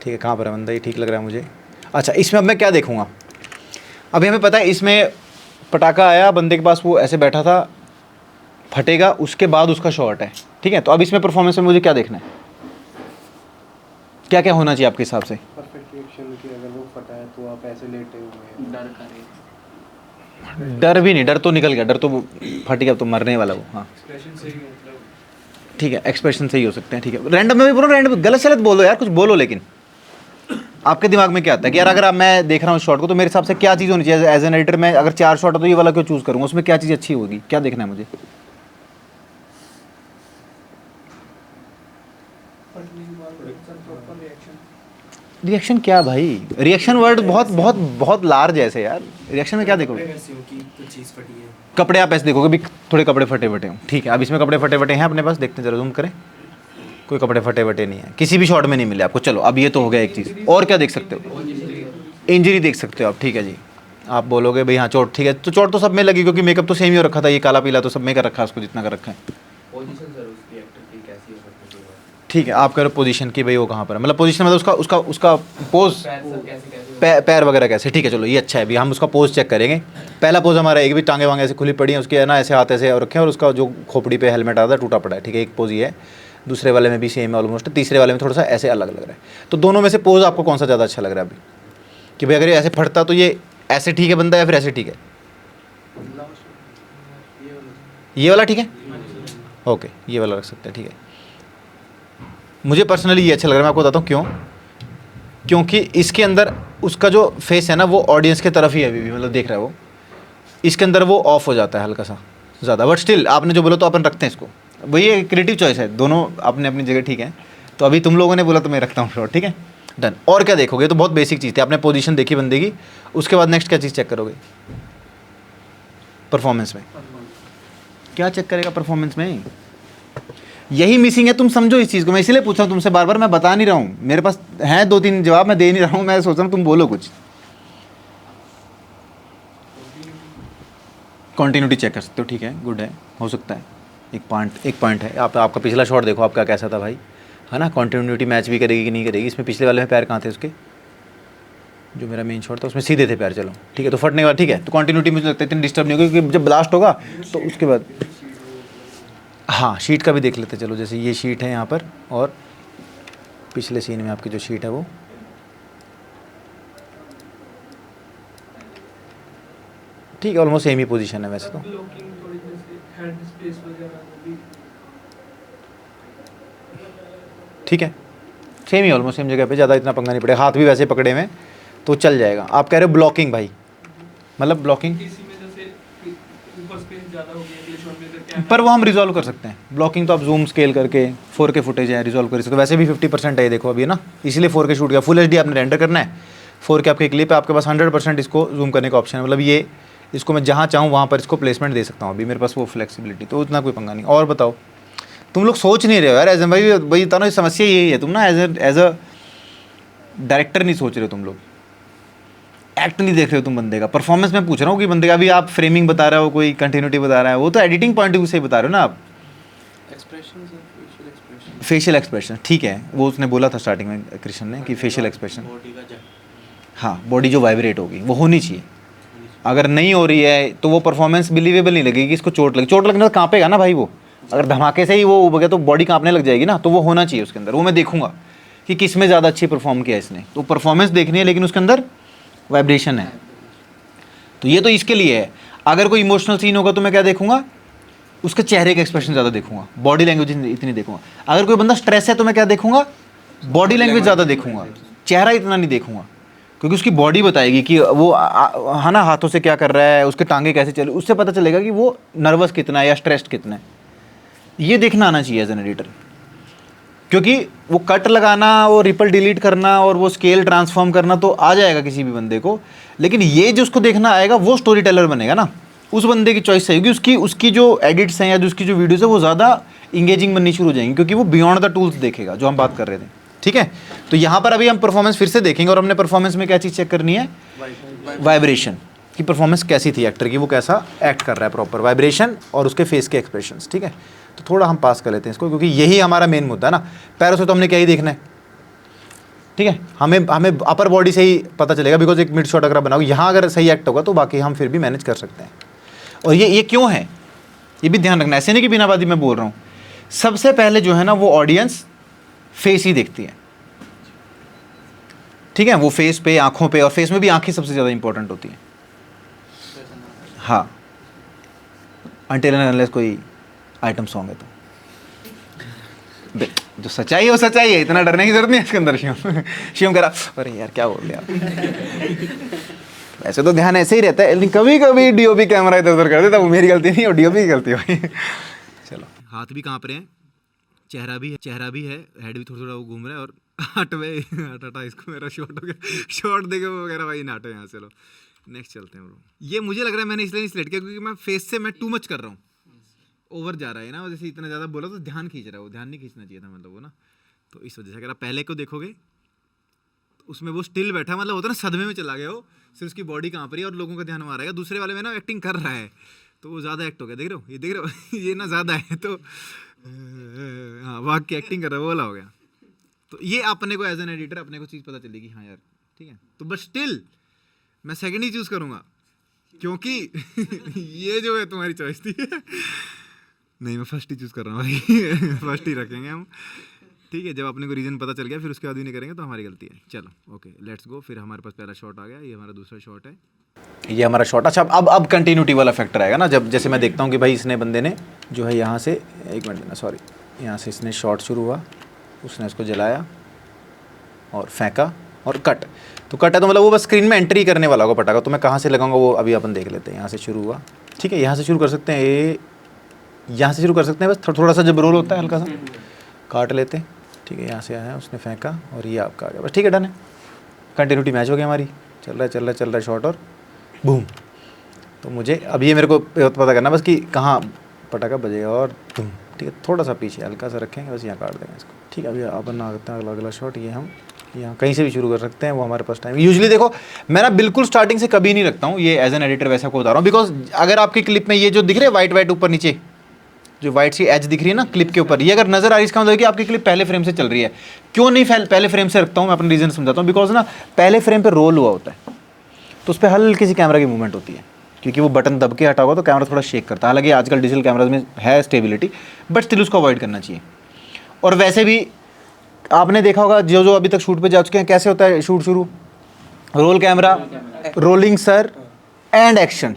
S2: ठीक है, कहाँ पर है बंदा? ये ठीक लग रहा है मुझे। अच्छा, इसमें अब मैं क्या देखूँगा? अभी हमें पता है इसमें पटाखा आया, बंदे के पास वो ऐसे बैठा था, फटेगा, उसके बाद उसका शॉट है। ठीक है, तो अब इसमें परफॉर्मेंस में मुझे क्या देखना है? क्या क्या होना चाहिए आपके हिसाब से?
S3: परफेक्ट रिएक्शन की, अगर वो फटा है तो आप ऐसे लेटे हुए हैं।
S8: डर करे,
S2: डर भी नहीं, डर तो निकल गया, डर तो फट गया, तो मरने वाला वो। हाँ ठीक है, एक्सप्रेशन सही हो सकते हैं। ठीक है, रैंडम में भी बोलो, रैंडम गलत सलत बोलो यार, कुछ बोलो। लेकिन आपके दिमाग में क्या आता है कि यार अगर अब मैं देख रहा हूँ शॉट को तो मेरे हिसाब से क्या चीज़ होनी चाहिए? एज एन एडिटर मैं अगर 4 शॉट है तो ये वाला क्यों चूज़ करूँगा? उसमें क्या चीज़ अच्छी होगी? क्या देखना है मुझे? रिएक्शन क्या भाई, रिएक्शन वर्ड बहुत बहुत बहुत लार्ज है ऐसे यार, रिएक्शन में क्या देखोगे?
S3: कुछ चीज़ फटी है।
S2: कपड़े आप ऐसे देखोगे भी थोड़े कपड़े फटे फटे हों, ठीक है, अब इसमें कपड़े फटे फटे हैं अपने पास, देखते हैं जरा जूम करें, कोई कपड़े फटे फटे नहीं है, किसी भी शॉट में नहीं मिले आपको। चलो अब ये तो हो गया एक चीज़, और क्या देख सकते हो? इंजरी देख सकते हो आप, ठीक है जी। आप बोलोगे भाई हाँ चोट, ठीक है, तो चोट तो सब में लगी क्योंकि मेकअप तो सेम ही हो रखा था, ये काला पीला तो सब में कर रखा है उसको जितना कर रखा है। ठीक है, आप कह रहे हो पोजीशन की भाई वो कहाँ पर है, मतलब पोजीशन मतलब उसका उसका उसका पोज, पैर वगैरह कैसे, ठीक है चलो ये अच्छा है, अभी हम उसका पोज चेक करेंगे। पहला पोज हमारा एक भी टांगे वांगे ऐसे खुली पड़ी हैं उसके, है ना, ऐसे हाथ ऐसे और रखे हैं, और उसका जो खोपड़ी पे हेलमेट आता है टूटा पड़ा है, ठीक है, एक पोज ये है। दूसरे वाले में भी सेम है ऑलमोस्ट, तीसरे वाले में थोड़ा सा ऐसे अलग लग रहा है। तो दोनों में से पोज आपको कौन सा ज़्यादा अच्छा लग रहा है अभी, कि भाई अगर ये ऐसे फटता तो ये ऐसे ठीक है बंदा या फिर ऐसे ठीक है? ये वाला ठीक है, ओके ये वाला रख सकते हैं, ठीक है। मुझे पर्सनली ये अच्छा लग रहा है, मैं आपको बताता हूँ क्यों। क्योंकि इसके अंदर उसका जो फेस है ना वो ऑडियंस के तरफ ही है अभी भी, मतलब देख रहा है वो, इसके अंदर वो ऑफ हो जाता है हल्का सा ज़्यादा, बट स्टिल आपने जो बोला तो अपन रखते हैं इसको, वही एक क्रिएटिव चॉइस है, दोनों अपने अपनी जगह ठीक है। तो अभी तुम लोगों ने बोला तो मैं रखता हूँ शॉट, ठीक है डन। और क्या देखोगे, तो बहुत बेसिक चीज़ थी, आपने पोजीशन देखी बंदे की, उसके बाद नेक्स्ट क्या चीज़ चेक करोगे? परफॉर्मेंस में क्या चेक करेगा परफॉर्मेंस में? यही मिसिंग है, तुम समझो इस चीज़ को, मैं इसीलिए पूछ रहा हूँ तुमसे बार बार, मैं बता नहीं रहा हूँ, मेरे पास हैं 2-3 जवाब, मैं दे नहीं रहा हूँ, मैं सोच रहा हूँ तुम बोलो कुछ। कंटिन्यूटी चेक कर सकते हो, ठीक है गुड है, हो सकता है एक पॉइंट है। आपका पिछला शॉट देखो आपका कैसा था भाई, है ना, कंटिन्यूटी मैच भी करेगी कि नहीं करेगी। इसमें पिछले वाले में पैर कहाँ थे उसके, जो मेरा मेन शॉट था उसमें सीधे थे पैर, चलो ठीक है, तो फटने वाला ठीक है, तो कंटिन्यूटी मुझे लगता है इतनी डिस्टर्ब नहीं होगी, क्योंकि जब ब्लास्ट होगा तो उसके बाद हाँ शीट का भी देख लेते चलो, जैसे ये शीट है यहाँ पर और पिछले सीन में आपकी जो शीट है वो, ठीक है ऑलमोस्ट सेम ही पोजीशन है वैसे तो। ठीक है सेम ही ऑलमोस्ट सेम जगह पे, ज़्यादा इतना पंगा नहीं पड़ेगा, हाथ भी वैसे पकड़े हुए तो चल जाएगा। आप कह रहे हो ब्लॉकिंग भाई, मतलब ब्लॉकिंग पर वो हम रिजॉल्व कर सकते हैं, ब्लॉकिंग तो आप जूम स्केल करके 4K फुटेज है रिजॉल्व कर सकते हो, वैसे भी 50% है ये देखो अभी, है ना, इसलिए 4K शूट किया, फुल HD आपने रेंडर करना है, 4K आपके क्लिप है, आपके पास 100% इसको जूम करने का ऑप्शन है, मतलब ये इसको मैं जहाँ चाहूँ वहाँ पर इसको प्लेसमेंट दे सकता हूँ, अभी मेरे पास वो फ्लेक्सिबिलिटी, तो उतना कोई पंगा नहीं। और बताओ तुम लोग सोच नहीं रहे हो यार, एज भाई भाई बताना समस्या यही है, तुम ना एज अ डायरेक्टर नहीं सोच रहे हो, तुम लोग एक्ट नहीं देख रहे हो तुम बंदे का, परफॉर्मेंस में पूछ रहा हूँ कि बंदे का अभी आप फ्रेमिंग बता रहे हो, कोई कंटिन्यूटी बता रहा है, वो तो एडिटिंग पॉइंट ऑफ व्यू से ही बता रहे हो ना आप। फेशियल एक्सप्रेशन ठीक है, वो उसने बोला था स्टार्टिंग में कृष्ण ने कि फेशियल एक्सप्रेशन, हाँ बॉडी जो वाइब्रेट होगी वो होनी चाहिए, अगर नहीं हो रही है तो वो परफॉर्मेंस बिलीवेबल नहीं लगेगी, इसको चोट लगने तो कांपेगा ना भाई वो, अगर धमाके से ही वो उब गया तो बॉडी कांपने लग जाएगी ना, तो वो होना चाहिए उसके अंदर, वो मैं देखूंगा कि किस में ज़्यादा अच्छी परफॉर्म किया इसने, तो परफॉर्मेंस देखनी है लेकिन उसके अंदर वाइब्रेशन है, तो ये तो इसके लिए है। अगर कोई इमोशनल सीन होगा तो मैं क्या देखूंगा, उसके चेहरे का एक्सप्रेशन ज़्यादा देखूंगा, बॉडी लैंग्वेज इतनी देखूंगा। अगर कोई बंदा स्ट्रेस है तो मैं क्या देखूंगा, बॉडी लैंग्वेज ज़्यादा देखूंगा, चेहरा इतना नहीं देखूंगा, क्योंकि उसकी बॉडी बताएगी कि वो है ना हाथों से क्या कर रहा है, उसके टांगे कैसे चले, उससे पता चलेगा कि वो नर्वस कितना है या स्ट्रेस्ड कितना है, ये देखना आना चाहिए एज एन एडिटर। क्योंकि वो कट लगाना, वो रिपल डिलीट करना और वो स्केल ट्रांसफॉर्म करना तो आ जाएगा किसी भी बंदे को, लेकिन ये जो उसको देखना आएगा वो स्टोरी टेलर बनेगा ना, उस बंदे की चॉइस सही होगी, उसकी जो एडिट्स हैं या जो उसकी जो वीडियोस है वो ज़्यादा इंगेजिंग बननी शुरू हो जाएंगी, क्योंकि वो बियॉन्ड द टूल्स देखेगा जो हम बात कर रहे थे। ठीक है, तो यहाँ पर अभी हम परफॉर्मेंस फिर से देखेंगे और हमने परफॉर्मेंस में क्या चीज़ चेक करनी है, वाइब्रेशन की परफॉर्मेंस कैसी थी एक्टर की, वो कैसा एक्ट कर रहा है, प्रॉपर वाइब्रेशन और उसके फेस के एक्सप्रेशंस। ठीक है, तो थोड़ा हम पास कर लेते हैं इसको, क्योंकि यही हमारा मेन मुद्दा है ना, पैरों से तो हमने क्या ही देखना है। ठीक है, हमें अपर बॉडी से ही पता चलेगा, बिकॉज एक मिड शॉट अगर आप बनाओ यहाँ अगर सही एक्ट होगा तो बाकी हम फिर भी मैनेज कर सकते हैं। और ये क्यों है ये भी ध्यान रखना, ऐसे नहीं कि बिना बात मैं बोल रहा हूँ। सबसे पहले जो है ना वो ऑडियंस फेस ही देखती है। ठीक है, वो फेस पे, आंखों पे, और फेस में भी आंखें सबसे ज़्यादा इंपॉर्टेंट होती हैं। हाँ, अनटिल एंड अनलेस कोई आइटम सॉन्ग है तो जो सच्चाई है वो सच्चाई है, इतना डरने की जरूरत नहीं है इसके अंदर। शिवम कह रहा अरे यार क्या बोल दिया। वैसे तो ध्यान ऐसे ही रहता है, लेकिन कभी कभी डीओपी कैमरा इधर उधर कर देता, वो मेरी गलती नहीं और डीओपी की गलती है भाई। चलो, हाथ भी कांप रहे हैं, चेहरा भी है, हेड भी थोड़ा थोड़ा वो घूम रहा है, और हट भाई, हट हटा, इसको मेरा शॉट हो गया, शॉट देके वो वगैरह भाई ना हटो यहाँ से। चलो नेक्स्ट चलते हैं ब्रो। ये मुझे लग रहा है मैंने इसलिए नहीं सिलेक्ट किया क्योंकि मैं फेस से मैं टू मच कर रहा हूँ, ओवर जा रहा है ना, जैसे इतना ज़्यादा बोला तो ध्यान खींच रहा है, वो ध्यान नहीं खींचना चाहिए था मतलब वो ना, तो इस वजह से। अगर आप पहले को देखोगे तो उसमें वो स्टिल बैठा, मतलब होता है ना सदमे में चला गया हो, सिर्फ उसकी बॉडी कांप रही है और लोगों का ध्यान वहाँ रहेगा। दूसरे वाले में ना एक्टिंग कर रहा है तो वो ज़्यादा एक्ट हो गया, देख रहे हो, ये देख रहे हो ये ना ज़्यादा है तो हाँ वाक की एक्टिंग कर रहा है, वो वाला हो गया। तो ये अपने को एज एन एडिटर अपने को चीज़ पता चलेगी, हाँ यार ठीक है। तो बट स्टिल मैं सेकंड ही चूज़ करूँगा क्योंकि ये जो है तुम्हारी चॉइस थी नहीं मैं फर्स्ट ही चूज़ कर रहा हूँ भाई फर्स्ट ही रखेंगे हम, ठीक है। जब अपने को रीज़न पता चल गया फिर उसके बाद भी नहीं करेंगे तो हमारी गलती है। चलो ओके लेट्स गो। फिर हमारे पास पहला शॉट आ गया, ये हमारा दूसरा शॉट है, ये हमारा शॉट। अच्छा अब कंटिन्यूटी वाला फैक्टर आएगा ना, जब जैसे मैं देखता हूँ कि भाई इसने बंदे ने जो है यहाँ से, एक मिनट देना सॉरी, यहाँ से इसने शॉट शुरू हुआ, उसने इसको जलाया और फेंका और कट। तो कट है तो मतलब वो बस स्क्रीन में एंट्री करने वाला होगा पटाखा, तो मैं कहाँ से लगाऊंगा वो अभी अपन देख लेते हैं। यहाँ से शुरू हुआ, ठीक है, यहाँ से शुरू कर सकते हैं, ये यहाँ से शुरू कर सकते हैं, बस थोड़ा सा जब रोल होता है हल्का सा काट लेते हैं, ठीक है। यहाँ से आया, उसने फेंका और ये आपका आ गया, बस ठीक है, डन है। कंटिन्यूटी मैच हो गया हमारी, चल रहा है शॉट और बूम। तो मुझे अब ये मेरे को पता करना बस कि कहाँ पटाखा बजेगा और बूम, ठीक है। थोड़ा सा पीछे हल्का सा रखेंगे, बस यहाँ काट देंगे इसको, ठीक है। अभी अपन आ करते हैं अगला शॉट, ये हम यहाँ कहीं से भी शुरू कर सकते हैं, वो हमारे पास टाइम। यूजुअली देखो मैं ना बिल्कुल स्टार्टिंग से कभी नहीं रखता हूँ, ये एज एन एडिटर वैसा को बता रहा हूँ, बिकॉज अगर आपकी क्लिप में ये जो दिख रहे हैं वाइट ऊपर नीचे जो वाइट सी एज दिख रही है ना क्लिप के ऊपर, ये अगर नजर आ रही है इसका मतलब कि आपकी क्लिप पहले फ्रेम से चल रही है। क्यों नहीं पहले फ्रेम से रखता हूँ मैं अपना रीजन समझाता हूँ, बिकॉज ना पहले फ्रेम पे रोल हुआ होता है तो उस पर हल्की सी कैमरा की मूवमेंट होती है, क्योंकि वो बटन दब के हटा हुआ तो कैमरा थोड़ा शेक करता है। हालांकि आजकल डिजिटल कैमराज में है स्टेबिलिटी, बट स्टिल उसको अवॉइड करना चाहिए। और वैसे भी आपने देखा होगा जो अभी तक शूट पे जा चुके हैं, कैसे होता है शूट शुरू, roll camera, rolling sir, and action.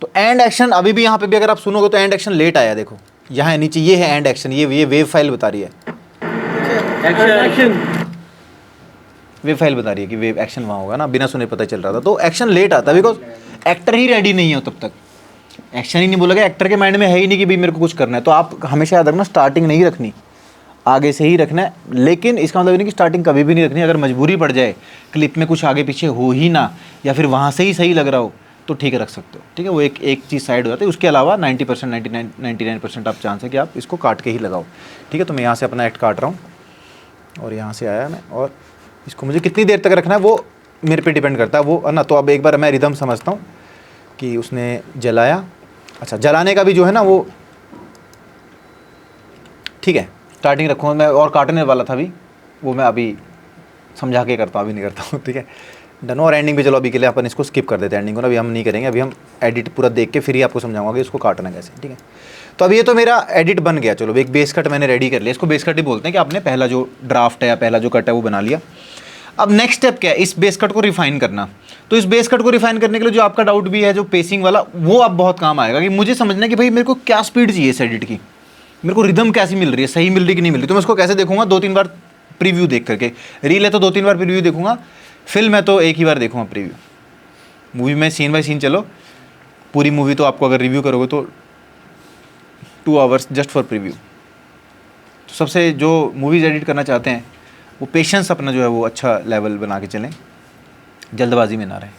S2: तो एंड एक्शन अभी भी यहाँ पे भी अगर आप सुनोगे तो एंड एक्शन लेट आया, देखो यहाँ नीचे ये है एंड एक्शन, ये वेव फाइल बता रही है, वेव फाइल बता रही है कि वेव एक्शन वहाँ होगा ना, बिना सुने पता चल रहा था। तो एक्शन लेट आता है बिकॉज एक्टर ही रेडी नहीं है तब तक, एक्शन ही नहीं बोला गया, एक्टर के माइंड में है ही नहीं कि भाई मेरे को कुछ करना है। तो आप हमेशा याद रखना स्टार्टिंग नहीं रखनी, आगे से ही रखना है। लेकिन इसका मतलब नहीं कि स्टार्टिंग कभी भी नहीं रखनी। अगर मजबूरी पड़ जाए क्लिप में कुछ आगे पीछे हो ही ना, या फिर वहाँ से ही सही लग रहा हो तो ठीक है रख सकते हो, ठीक है। वो एक चीज़ साइड हो जाती है, उसके अलावा 90% 99% आप चांस है कि आप इसको काट के ही लगाओ, ठीक है। तो मैं यहाँ से अपना एक्ट काट रहा हूँ और यहाँ से आया मैं, और इसको मुझे कितनी देर तक रखना है वो मेरे पे डिपेंड करता है वो है ना। तो अब एक बार मैं रिदम समझता हूँ कि उसने जलाया, अच्छा जलाने का भी जो है ना वो ठीक है स्टार्टिंग रखूँगा मैं, और काटने वाला था अभी वो मैं अभी समझा के करता हूँ, अभी नहीं करता हूँ, ठीक है डन। और एंडिंग पे चलो अभी के लिए अपन इसको स्किप कर देते हैं, एंडिंग को ना अभी हम नहीं करेंगे, अभी हम एडिट पूरा देख के फिर ही आपको समझाऊंगा कि इसको काटना कैसे, ठीक है। तो अब ये तो मेरा एडिट बन गया, चलो एक बेस कट मैंने रेडी कर लिया, इसको बेस कट ही बोलते हैं कि आपने पहला जो ड्राफ्ट है या पहला जो कट है वो बना लिया। अब नेक्स्ट स्टेप क्या है, इस बेस कट को रिफाइन करना। तो इस बेस कट को रिफाइन करने के लिए जो आपका डाउट भी है जो पेसिंग वाला, वो अब बहुत काम आएगा कि मुझे समझना है कि भाई मेरे को क्या स्पीड चाहिए इस एडिट की, मेरे को रिदम कैसी मिल रही है, सही मिल रही कि नहीं मिल रही। तो मैं उसको कैसे देखूंगा, 2-3 बार प्रीव्यू देख करके। रील है तो 2-3 बार प्रीव्यू देखूंगा, फिल्म है तो एक ही बार देखूंगा प्रीव्यू। मूवी में सीन बाय सीन चलो, पूरी मूवी तो आपको अगर रिव्यू करोगे तो 2 आवर्स जस्ट फॉर प्रीव्यू। तो सबसे जो मूवीज़ एडिट करना चाहते हैं वो पेशेंस अपना जो है वो अच्छा लेवल बना के चलें, जल्दबाजी में ना रहें,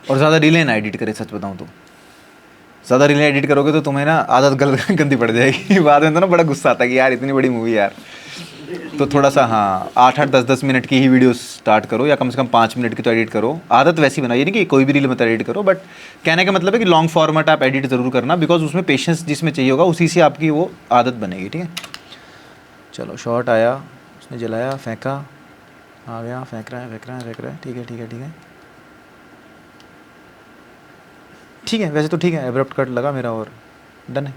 S2: और ज़्यादा रीलें ना एडिट करें। सच बताऊँ तो ज़्यादा रीलें एडिट करोगे तो तुम्हें ना आदत गंदी पड़ जाएगी बाद में, तो ना बड़ा गुस्सा आता है कि यार इतनी बड़ी मूवी यार। तो थोड़ा सा हाँ 8-8 10-10 मिनट की ही वीडियो स्टार्ट करो, या कम से कम 5 मिनट की तो एडिट करो। आदत वैसी बनाइए नहीं कि कोई भी रील मत एडिट करो, बट कहने का मतलब है कि लॉन्ग फॉर्मेट आप एडिट ज़रूर करना, बिकॉज उसमें पेशेंस जिसमें चाहिए होगा उसी से आपकी वो आदत बनेगी, ठीक है। चलो शॉट आया, उसने जलाया, फेंका, आ गया, फेंक रहा है, ठीक है ठीक है, वैसे तो ठीक है, एब्रप्ट कट लगा मेरा और डन है।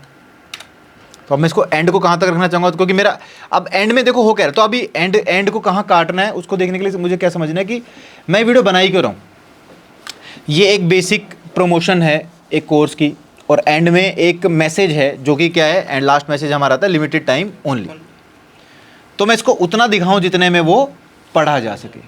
S2: तो अब मैं इसको एंड को कहाँ तक रखना चाहूँगा, क्योंकि मेरा अब एंड में देखो हो क्या रहा है, तो अभी एंड को कहाँ काटना है उसको देखने के लिए मुझे क्या समझना है कि मैं वीडियो बना ही क्यों रहा हूँ। ये एक बेसिक प्रमोशन है एक कोर्स की, और एंड में एक मैसेज है जो कि क्या है, एंड लास्ट मैसेज हमारा आता है लिमिटेड टाइम ओनली। तो मैं इसको उतना दिखाऊँ जितने में वो पढ़ा जा सके,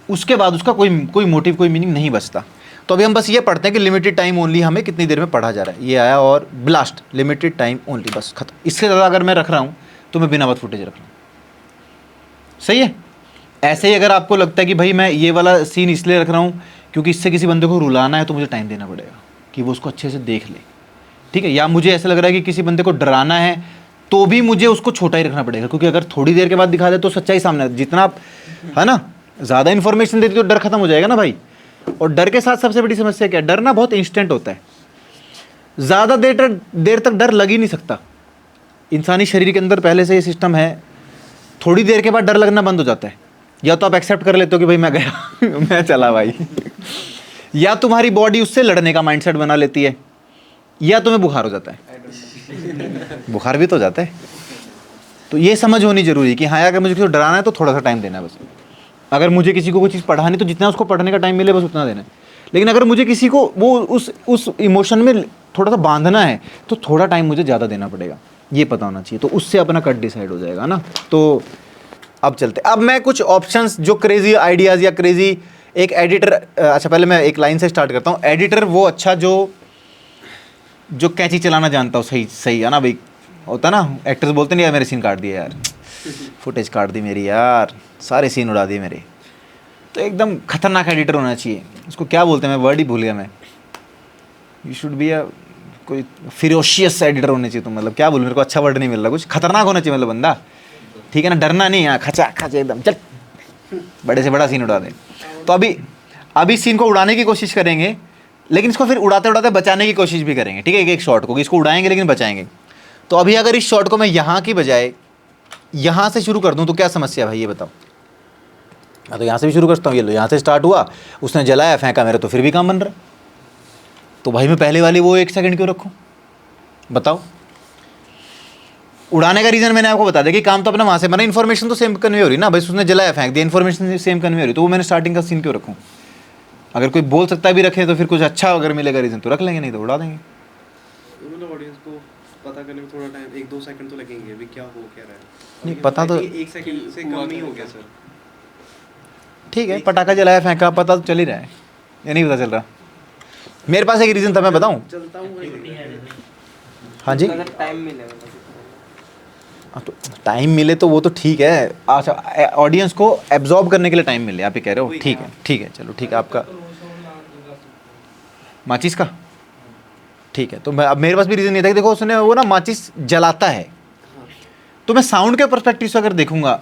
S2: उसके बाद उसका कोई मोटिव कोई मीनिंग नहीं बचता। तो अभी हम बस ये पढ़ते हैं कि लिमिटेड टाइम ओनली हमें कितनी देर में पढ़ा जा रहा है। ये आया और ब्लास्ट, लिमिटेड टाइम ओनली, बस खत्म। इससे ज़्यादा अगर मैं रख रहा हूँ तो मैं बिना बात फुटेज रख रहा हूँ, सही है। ऐसे ही अगर आपको लगता है कि भाई मैं ये वाला सीन इसलिए रख रहा हूँ क्योंकि इससे किसी बंदे को रुलाना है, तो मुझे टाइम देना पड़ेगा कि वो उसको अच्छे से देख ले, ठीक है। या मुझे ऐसा लग रहा है कि किसी बंदे को डराना है, तो भी मुझे उसको छोटा ही रखना पड़ेगा, क्योंकि अगर थोड़ी देर के बाद दिखा दे तो सच्चाई सामने आती है। जितना आप, है ना, ज़्यादा इन्फॉर्मेशन देती तो डर खत्म हो जाएगा ना भाई। और डर के साथ सबसे बड़ी समस्या क्या है, डर ना बहुत इंस्टेंट होता है, ज़्यादा देर तक डर लग ही नहीं सकता। इंसानी शरीर के अंदर पहले से ये सिस्टम है, थोड़ी देर के बाद डर लगना बंद हो जाता है। या तो आप एक्सेप्ट कर लेते हो कि भाई मैं गया मैं चला भाई, या तुम्हारी बॉडी उससे लड़ने का माइंडसेट बना लेती है, या तुम्हें बुखार हो जाता है बुखार भी तो हो जाता है। तो ये समझ होनी जरूरी है कि हाँ, अगर मुझे किसी को डराना है तो थोड़ा सा टाइम देना है बस। अगर मुझे किसी को कोई चीज़ पढ़ानी तो जितना उसको पढ़ने का टाइम मिले बस उतना देना है। लेकिन अगर मुझे किसी को वो उस इमोशन में थोड़ा सा बांधना है तो थोड़ा टाइम मुझे ज़्यादा देना पड़ेगा, ये पता होना चाहिए। तो उससे अपना कट डिसाइड हो जाएगा ना। तो अब चलते, अब मैं कुछ ऑप्शंस जो क्रेजी आइडियाज़ या क्रेजी एक एडिटर, अच्छा पहले मैं एक लाइन से स्टार्ट करता हूँ। एडिटर वो अच्छा जो कैंची चलाना जानता हो, सही है ना भाई, होता ना, एक्टर्स बोलते नहीं यार मेरे सीन काट दिए यार, फुटेज काट दी मेरी यार, सारे सीन उड़ा दिए मेरे। तो एकदम खतरनाक एडिटर होना चाहिए, उसको क्या बोलते हैं, मैं वर्ड ही भूल गया मैं। यू शुड बी अ कोई फिरोशियस एडिटर होने चाहिए। तो मतलब क्या बोलूँ, मेरे को अच्छा वर्ड नहीं मिल रहा, कुछ खतरनाक होना चाहिए मतलब बंदा, ठीक है ना, डरना नहीं, यहाँ खचा खचा एकदम चल बड़े से बड़ा सीन उड़ा दे। तो अभी सीन को उड़ाने की कोशिश करेंगे, लेकिन इसको फिर उड़ाते उड़ाते बचाने की कोशिश भी करेंगे, ठीक है। एक शॉट को इसको उड़ाएंगे लेकिन बचाएंगे। तो अभी अगर इस शॉट को मैं यहाँ की बजाय यहाँ से शुरू कर दूँ तो क्या समस्या है भाई, ये बताओ। मैं तो यहाँ से भी शुरू करता हूँ, ये लो यहाँ से स्टार्ट हुआ, उसने जलाया फेंका मेरा, तो फिर भी काम बन रहा। तो भाई मैं पहले वाली वो 1 सेकंड क्यों रखूँ, बताओ। उड़ाने का रीज़न मैंने आपको बता दिया कि काम तो अपना वहाँ से बना, इन्फॉर्मेशन तो सेम कन्वे हो रही ना भाई, उसने जलाया फेंक दिया, इन्फॉर्मेशन सेम कन्वे हो रही, तो वो मैंने स्टार्टिंग का सीन क्यों रखूँ। अगर कोई बोल सकता भी रखे तो फिर कुछ अच्छा अगर मिलेगा रीज़न तो रख लेंगे, नहीं तो उड़ा देंगे।
S3: मतलब ऑडियंस को पता करने में थोड़ा टाइम 1-2 सेकंड तो लगेंगे, अभी क्या हो क्या रहा है।
S2: नहीं पता तो
S3: 1 सेकंड से कम ही हो गया सर।
S2: ठीक है, पटाखा जलाया फेंका, पता तो चल ही रहा है, ये नहीं पता चल रहा। मेरे पास एक रीज़न था, मैं बताऊँ।
S3: चलता हूँ
S2: हाँ जी,
S3: अगर टाइम मिले
S2: तो टाइम मिले तो वो तो ठीक है। अच्छा, ऑडियंस को एब्जॉर्ब करने के लिए टाइम मिले, आप ये कह रहे हो, ठीक है चलो ठीक है। आपका माचिस का ठीक है। तो मैं, अब मेरे पास भी रीज़न नहीं था कि देखो उसने वो ना माचिस जलाता है, तो मैं साउंड के पर्सपेक्टिव से अगर देखूंगा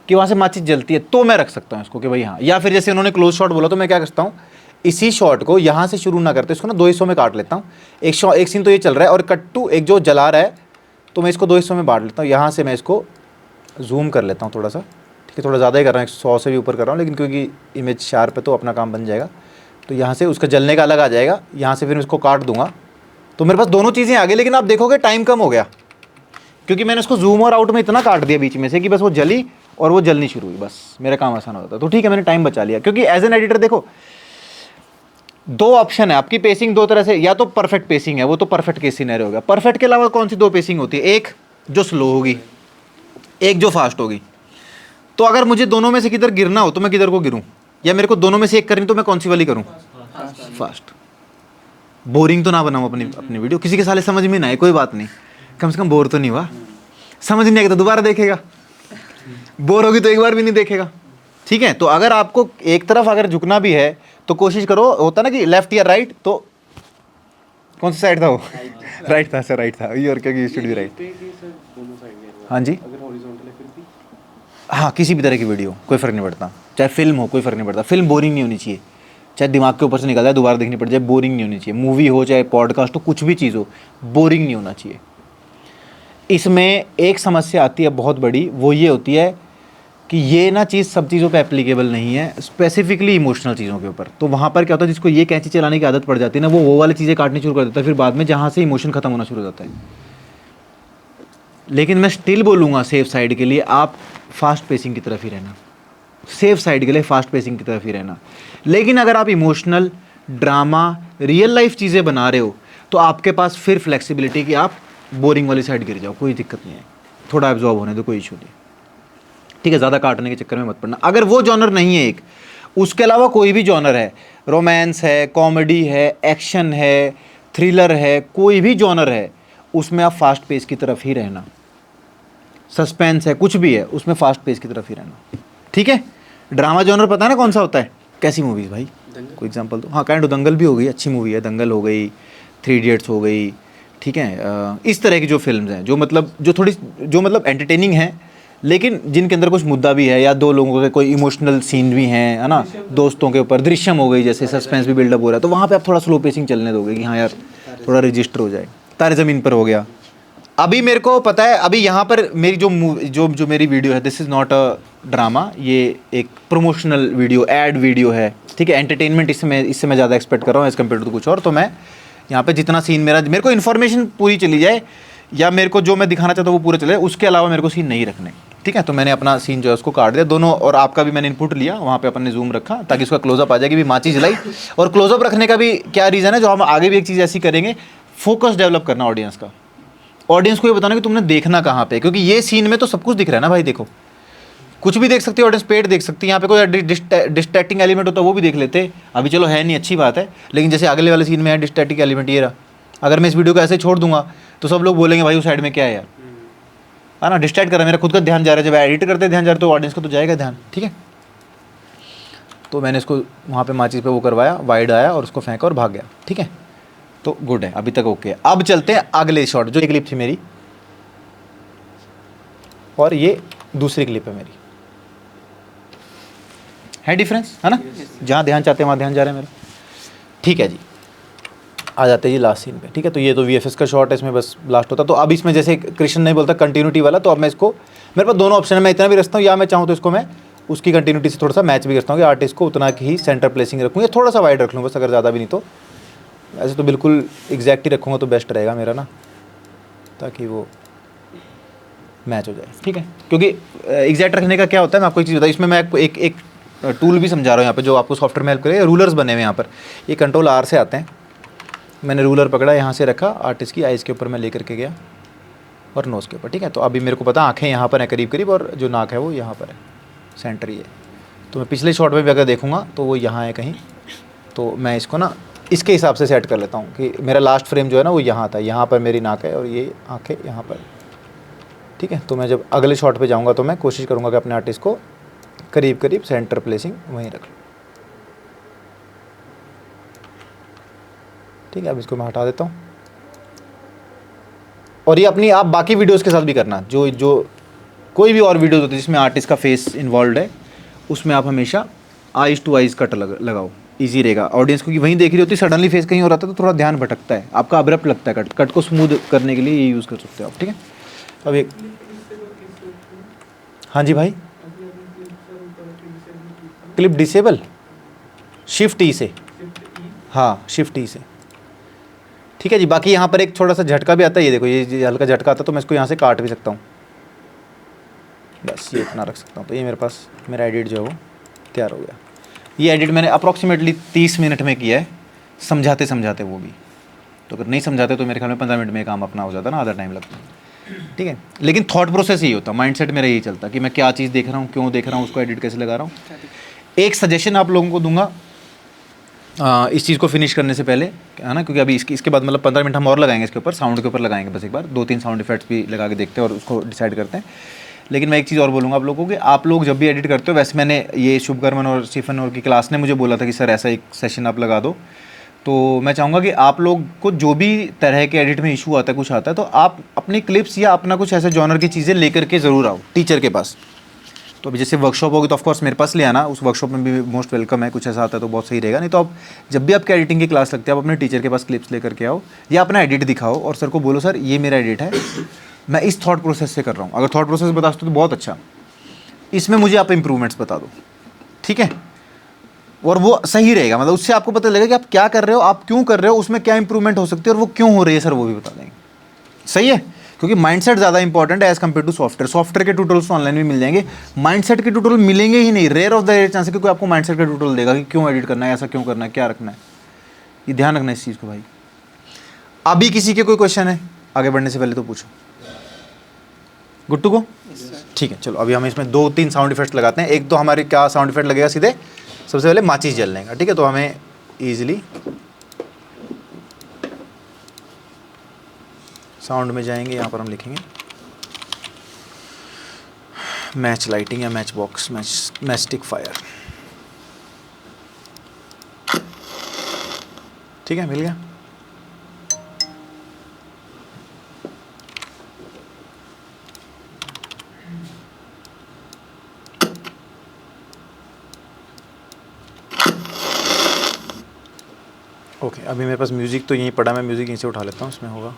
S2: कि वहाँ से माचिस जलती है तो मैं रख सकता हूँ इसको कि भाई हाँ। या फिर जैसे उन्होंने क्लोज शॉट बोला तो मैं क्या करता हूँ, इसी शॉट को यहाँ से शुरू ना करते इसको ना 2 हिस्सों में काट लेता हूँ। एक सीन तो ये चल रहा है और कट टू एक जो जला रहा है, तो मैं इसको 2 हिस्सों में बांट लेता हूँ। यहाँ से मैं इसको जूम कर लेता हूँ थोड़ा सा, ठीक है, थोड़ा ज़्यादा ही कर रहा हूँ, 100 से भी ऊपर कर रहा हूँ, लेकिन क्योंकि इमेज शार्प है तो अपना काम बन जाएगा। तो यहाँ से उसका जलने का अलग आ जाएगा, यहाँ से फिर मैं इसको काट दूंगा, तो मेरे पास दोनों चीज़ें आ गई। लेकिन आप देखोगे टाइम कम हो गया, क्योंकि मैंने उसको जूम और आउट में इतना काट दिया बीच में से कि बस वो जली और वो जलनी शुरू हुई, बस मेरा काम आसान हो जाता। तो ठीक है, मैंने टाइम बचा लिया। क्योंकि एज एन एडिटर देखो 2 ऑप्शन है आपकी, पेसिंग 2 तरह से, या तो परफेक्ट पेसिंग है, वो तो परफेक्ट केस सिनेरियो हो गया। परफेक्ट के अलावा कौन सी 2 पेसिंग होती है, एक जो स्लो होगी, एक जो फास्ट होगी। तो अगर मुझे दोनों में से किधर गिरना हो तो मैं किधर को गिरूं, या मेरे को दोनों में से एक करनी तो मैं कौन सी वाली करूं, फास्ट। बोरिंग तो ना बनाऊं अपनी वीडियो, किसी के साले समझ में ना आए कोई बात नहीं, कम से कम बोर तो नहीं हुआ। समझ नहीं आएगा तो दोबारा देखेगा, बोर होगी तो एक बार भी नहीं देखेगा, ठीक है। तो अगर आपको एक तरफ अगर झुकना भी है तो कोशिश करो, होता ना कि लेफ्ट या राइट, तो कौन सा साइड था वो, राइट था सर, राइट था ये, और क्या कि शुड बी राइट। हाँ जी,
S3: अगर हॉरिजॉन्टल है फिर भी
S2: हाँ, किसी भी तरह की वीडियो कोई फ़र्क नहीं पड़ता, चाहे फिल्म हो कोई फ़र्क नहीं पड़ता। फिल्म बोरिंग नहीं होनी चाहिए, चाहे दिमाग के ऊपर से निकल जाए दोबारा देखनी पड़ जाए, बोरिंग नहीं होनी चाहिए। मूवी हो चाहे पॉडकास्ट हो, कुछ भी चीज़ हो, बोरिंग नहीं होना चाहिए। इसमें एक समस्या आती है बहुत बड़ी, वो ये होती है कि ये ना चीज़ सब चीज़ों पे एप्लीकेबल नहीं है, स्पेसिफिकली इमोशनल चीज़ों के ऊपर। तो वहाँ पर क्या होता है, जिसको ये कैंची चलाने की आदत पड़ जाती है ना, वो वाली चीज़ें काटनी शुरू कर देता है फिर बाद में, जहाँ से इमोशन खत्म होना शुरू हो जाता है। लेकिन मैं स्टिल बोलूँगा सेफ साइड के लिए आप फास्ट पेसिंग की तरफ ही रहना, सेफ साइड के लिए फास्ट पेसिंग की तरफ ही रहना। लेकिन अगर आप इमोशनल, ड्रामा, रियल लाइफ चीज़ें बना रहे हो तो आपके पास फिर फ्लेक्सिबिलिटी कि आप बोरिंग वाली साइड गिर जाओ, कोई दिक्कत नहीं है, थोड़ा एब्जॉर्ब होने दो, कोई इशू नहीं, ठीक है। ज़्यादा काटने के चक्कर में मत पड़ना। अगर वो जॉनर नहीं है एक, उसके अलावा कोई भी जॉनर है, रोमांस है, कॉमेडी है, एक्शन है, थ्रिलर है, कोई भी जॉनर है, उसमें आप फास्ट पेस की तरफ ही रहना। सस्पेंस है, कुछ भी है, उसमें फास्ट पेस की तरफ ही रहना, ठीक है। ड्रामा जॉनर पता है ना कौन सा होता है? कैसी मूवीज़ भाई, कोई एग्जांपल दो। हाँ, काइंड ऑफ दंगल भी हो गई, अच्छी मूवी है, दंगल हो गई, 3 इडियट्स हो गई, ठीक है। इस तरह की जो फिल्म्स हैं जो मतलब एंटरटेनिंग हैं, लेकिन जिनके अंदर कुछ मुद्दा भी है, या दो लोगों के कोई इमोशनल सीन भी हैं, है ना, दोस्तों के ऊपर। दृश्यम हो गई, जैसे सस्पेंस भी बिल्डअप हो रहा है, तो वहाँ पे आप थोड़ा स्लो पेसिंग चलने दोगे कि हाँ यार थोड़ा रजिस्टर हो जाए। तारे ज़मीन पर हो गया। अभी मेरे को पता है, अभी यहाँ पर मेरी जो मेरी वीडियो है, this is not a drama, ये एक प्रमोशनल वीडियो, एड वीडियो है, ठीक है। एंटरटेनमेंट इससे मैं ज़्यादा एक्सपेक्ट कर रहा हूँ एज़ कम्पेयर टू कुछ और। तो मैं यहाँ पे जितना सीन मेरे को इन्फॉर्मेशन पूरी चली जाए, या मेरे को जो मैं दिखाना चाहता हूँ वो पूरा चले, उसके अलावा मेरे को सीन नहीं रखने, ठीक है। तो मैंने अपना सीन जो है उसको काट दिया दोनों, और आपका भी मैंने इनपुट लिया, वहाँ पे अपन ने जूम रखा ताकि उसका क्लोजअप आ जाए कि भी माची जलाई। और क्लोजअप रखने का भी क्या रीज़न है, जो हम आगे भी एक चीज़ ऐसी करेंगे, फोकस डेवलप करना ऑडियंस का। ऑडियंस को ये बताना कि तुमने देखना कहाँ पे, क्योंकि ये सीन में तो सब कुछ दिख रहा है ना भाई। देखो, कुछ भी देख सकती है ऑडियंस, पेट देख सकती है, यहाँ पे कोई डिस्ट्रैक्टिंग एलिमेंट होता है वो भी देख लेते। अभी चलो है नहीं, अच्छी बात है, लेकिन जैसे अगले वाले सीन में है डिस्ट्रैक्टिंग एलिमेंट ये रहा, अगर मैं इस वीडियो को ऐसे छोड़ दूंगा तो सब लोग बोलेंगे भाई उस साइड में क्या है यार, है ना, डिस्ट्रैक्ट कर रहा है, मेरा खुद का ध्यान जा रहा है। जब एडिट करते ध्यान जा रहा है तो ऑडियंस का तो जाएगा ध्यान, ठीक है। तो मैंने इसको वहाँ पे माचिस पे वो करवाया, वाइड आया और उसको फेंका और भाग गया, ठीक है। तो गुड है, अभी तक ओके है। अब चलते हैं अगले शॉट, जो एक क्लिप थी मेरी और ये दूसरी क्लिप है मेरी, है डिफरेंस, है ना। जहाँ ध्यान चाहते हैं वहाँ ध्यान जा रहा है मेरा, ठीक है जी। आ जाते हैं जी लास्ट सीन पे, ठीक है। तो ये तो VFX का शॉट है, इसमें बस ब्लास्ट होता। तो अब इसमें जैसे कृष्ण नहीं बोलता कंटिन्यूटी वाला, तो अब मैं इसको, मेरे पास दोनों ऑप्शन है, मैं इतना भी रखता हूँ, या मैं चाहूँ तो इसको मैं उसकी कंटिन्यूटी से थोड़ा सा मैच भी करता हूँ कि आर्टिस्ट को उतना ही सेंटर प्लेसिंग रखूँ, या थोड़ा सा वाइड रख लूँ बस, अगर ज़्यादा भी नहीं तो। ऐसे तो बिल्कुल एग्जैक्ट ही रखूँगा तो बेस्ट रहेगा मेरा ना, ताकि वो मैच हो जाए, ठीक है। क्योंकि एग्जैक्ट रखने का क्या होता है, मैं आपको एक चीज़ बताऊँ, इसमें मैं आपको एक टूल भी समझा रहा हूँ यहाँ पे, जो आपको सॉफ्टवेयर में हेल्प करेगा। रूलर्स बने हुए यहाँ पर, ये Ctrl R से आते हैं। मैंने रूलर पकड़ा, यहाँ से रखा, आर्टिस्ट की आइज़ के ऊपर मैं लेकर के गया और नोज़ के ऊपर, ठीक है। तो अभी मेरे को पता आँखें यहाँ पर है करीब करीब, और जो नाक है वो यहाँ पर है, सेंटर ही है। तो मैं पिछले शॉट में भी अगर देखूँगा तो वो यहाँ है कहीं, तो मैं इसको ना इसके हिसाब से सेट कर लेता हूँ कि मेरा लास्ट फ्रेम जो है ना वो यहाँ था, यहाँ पर मेरी नाक है और ये आँखें यहाँ पर, ठीक है। तो मैं जब अगले शॉट पे जाऊँगा तो मैं कोशिश करूँगा कि अपने आर्टिस्ट को करीब करीब सेंटर प्लेसिंग वहीं रख लूँ, ठीक है। अब इसको मैं हटा देता हूँ। और ये अपनी आप बाकी वीडियोस के साथ भी करना, जो कोई भी और वीडियोस होती है जिसमें आर्टिस्ट का फेस इन्वॉल्व है, उसमें आप हमेशा आइज़ टू आइज़ कट लगाओ, इजी रहेगा ऑडियंस को, कि वहीं देख रही होती, सडनली फेस कहीं हो रहा था तो थोड़ा ध्यान भटकता है, आपका अब्रप्ट लगता है। कट को स्मूथ करने के लिए ये यूज़ कर सकते हो आप, ठीक है। अब एक, हाँ जी भाई, क्लिप डिसेबल शिफ्ट ई से, हाँ शिफ्ट ई से, ठीक है जी। बाकी यहाँ पर एक छोटा सा झटका भी आता है, ये देखो, ये हल्का झटका आता है, तो मैं इसको यहाँ से काट भी सकता हूँ, बस ये इतना रख सकता हूँ। तो ये मेरे पास मेरा एडिट जो है वो तैयार हो गया। ये एडिट मैंने अप्रॉक्सीमेटली 30 मिनट में किया है, समझाते समझाते वो भी। तो अगर नहीं समझाते तो मेरे ख्याल में 15 मिनट में काम अपना हो जाता ना, आधा टाइम लगता है, ठीक है। लेकिन थॉट प्रोसेस यही होता, माइंडसेट मेरा यही चलता कि मैं क्या चीज़ देख रहा हूँ, क्यों देख रहा हूँ, उसको एडिट कैसे लगा रहा हूँ। एक सजेशन आप लोगों को दूंगा इस चीज़ को फिनिश करने से पहले, है ना, क्योंकि अभी इसके बाद मतलब 15 मिनट हम और लगाएंगे इसके ऊपर, साउंड के ऊपर लगाएंगे बस एक बार, 2-3 साउंड इफेक्ट्स भी लगा के देखते हैं और उसको डिसाइड करते हैं। लेकिन मैं एक चीज़ और बोलूँगा आप लोगों को कि आप लोग जब भी एडिट करते हो, वैसे मैंने ये शुभकर्मन और स्टीफन और की क्लास ने मुझे बोला था कि सर ऐसा एक सेशन आप लगा दो, तो मैं चाहूँगा कि आप लोग को जो भी तरह के एडिट में इशू आता है, कुछ आता है, तो आप अपनी क्लिप्स या अपना कुछ ऐसे जॉनर की चीज़ें लेकर के ज़रूर आओ टीचर के पास। तो अभी जैसे वर्कशॉप होगी तो ऑफकोर्स मेरे पास ले आना, उस वर्कशॉप में भी मोस्ट वेलकम है, कुछ ऐसा आता है तो बहुत सही रहेगा। नहीं तो आप जब भी आपकी एडिटिंग की क्लास लगती है, आप अपने टीचर के पास क्लिप्स लेकर के आओ या अपना एडिट दिखाओ और सर को बोलो सर ये मेरा एडिट है, मैं इस थॉट प्रोसेस से कर रहा हूँ। अगर थॉट प्रोसेस बता सकते हो तो बहुत अच्छा, इसमें मुझे आप इंप्रूवमेंट्स बता दो, ठीक है। और वो सही रहेगा, मतलब उससे आपको पता लगेगा कि आप क्या कर रहे हो, आप क्यों कर रहे हो, उसमें क्या इंप्रूवमेंट हो सकती है और वो क्यों हो रही है सर, वो भी बता देंगे। सही है, क्योंकि माइंडसेट ज़्यादा इंपॉर्टेंट है as compare to software. Software के ट्यूटोरियल्स तो ऑनलाइन भी मिल जाएंगे, माइंडसेट के ट्यूटोरियल मिलेंगे ही नहीं, rare of the rare chance है कि कोई आपको माइंडसेट का ट्यूटोरियल देगा कि क्यों एडिट करना है, ऐसा क्यों करना है, क्या रखना है। ये ध्यान रखना है इस चीज़ को भाई। अभी किसी के कोई क्वेश्चन है आगे बढ़ने से पहले तो पूछो। गुड टू गो, ठीक है। चलो अभी हम इसमें 2-3 साउंड इफेक्ट्स लगाते हैं। एक तो हमारे क्या साउंड इफेक्ट लगेगा सीधे, सबसे पहले माचिस जलने का, ठीक है। तो हमें ईजिली साउंड में जाएंगे, यहाँ पर हम लिखेंगे मैच लाइटिंग या match box, match stick fire. ठीक है, मिल गया। ओके, अभी मेरे पास म्यूज़िक तो यहीं पड़ा, मैं म्यूज़िक यहीं से उठा लेता हूँ, इसमें होगा।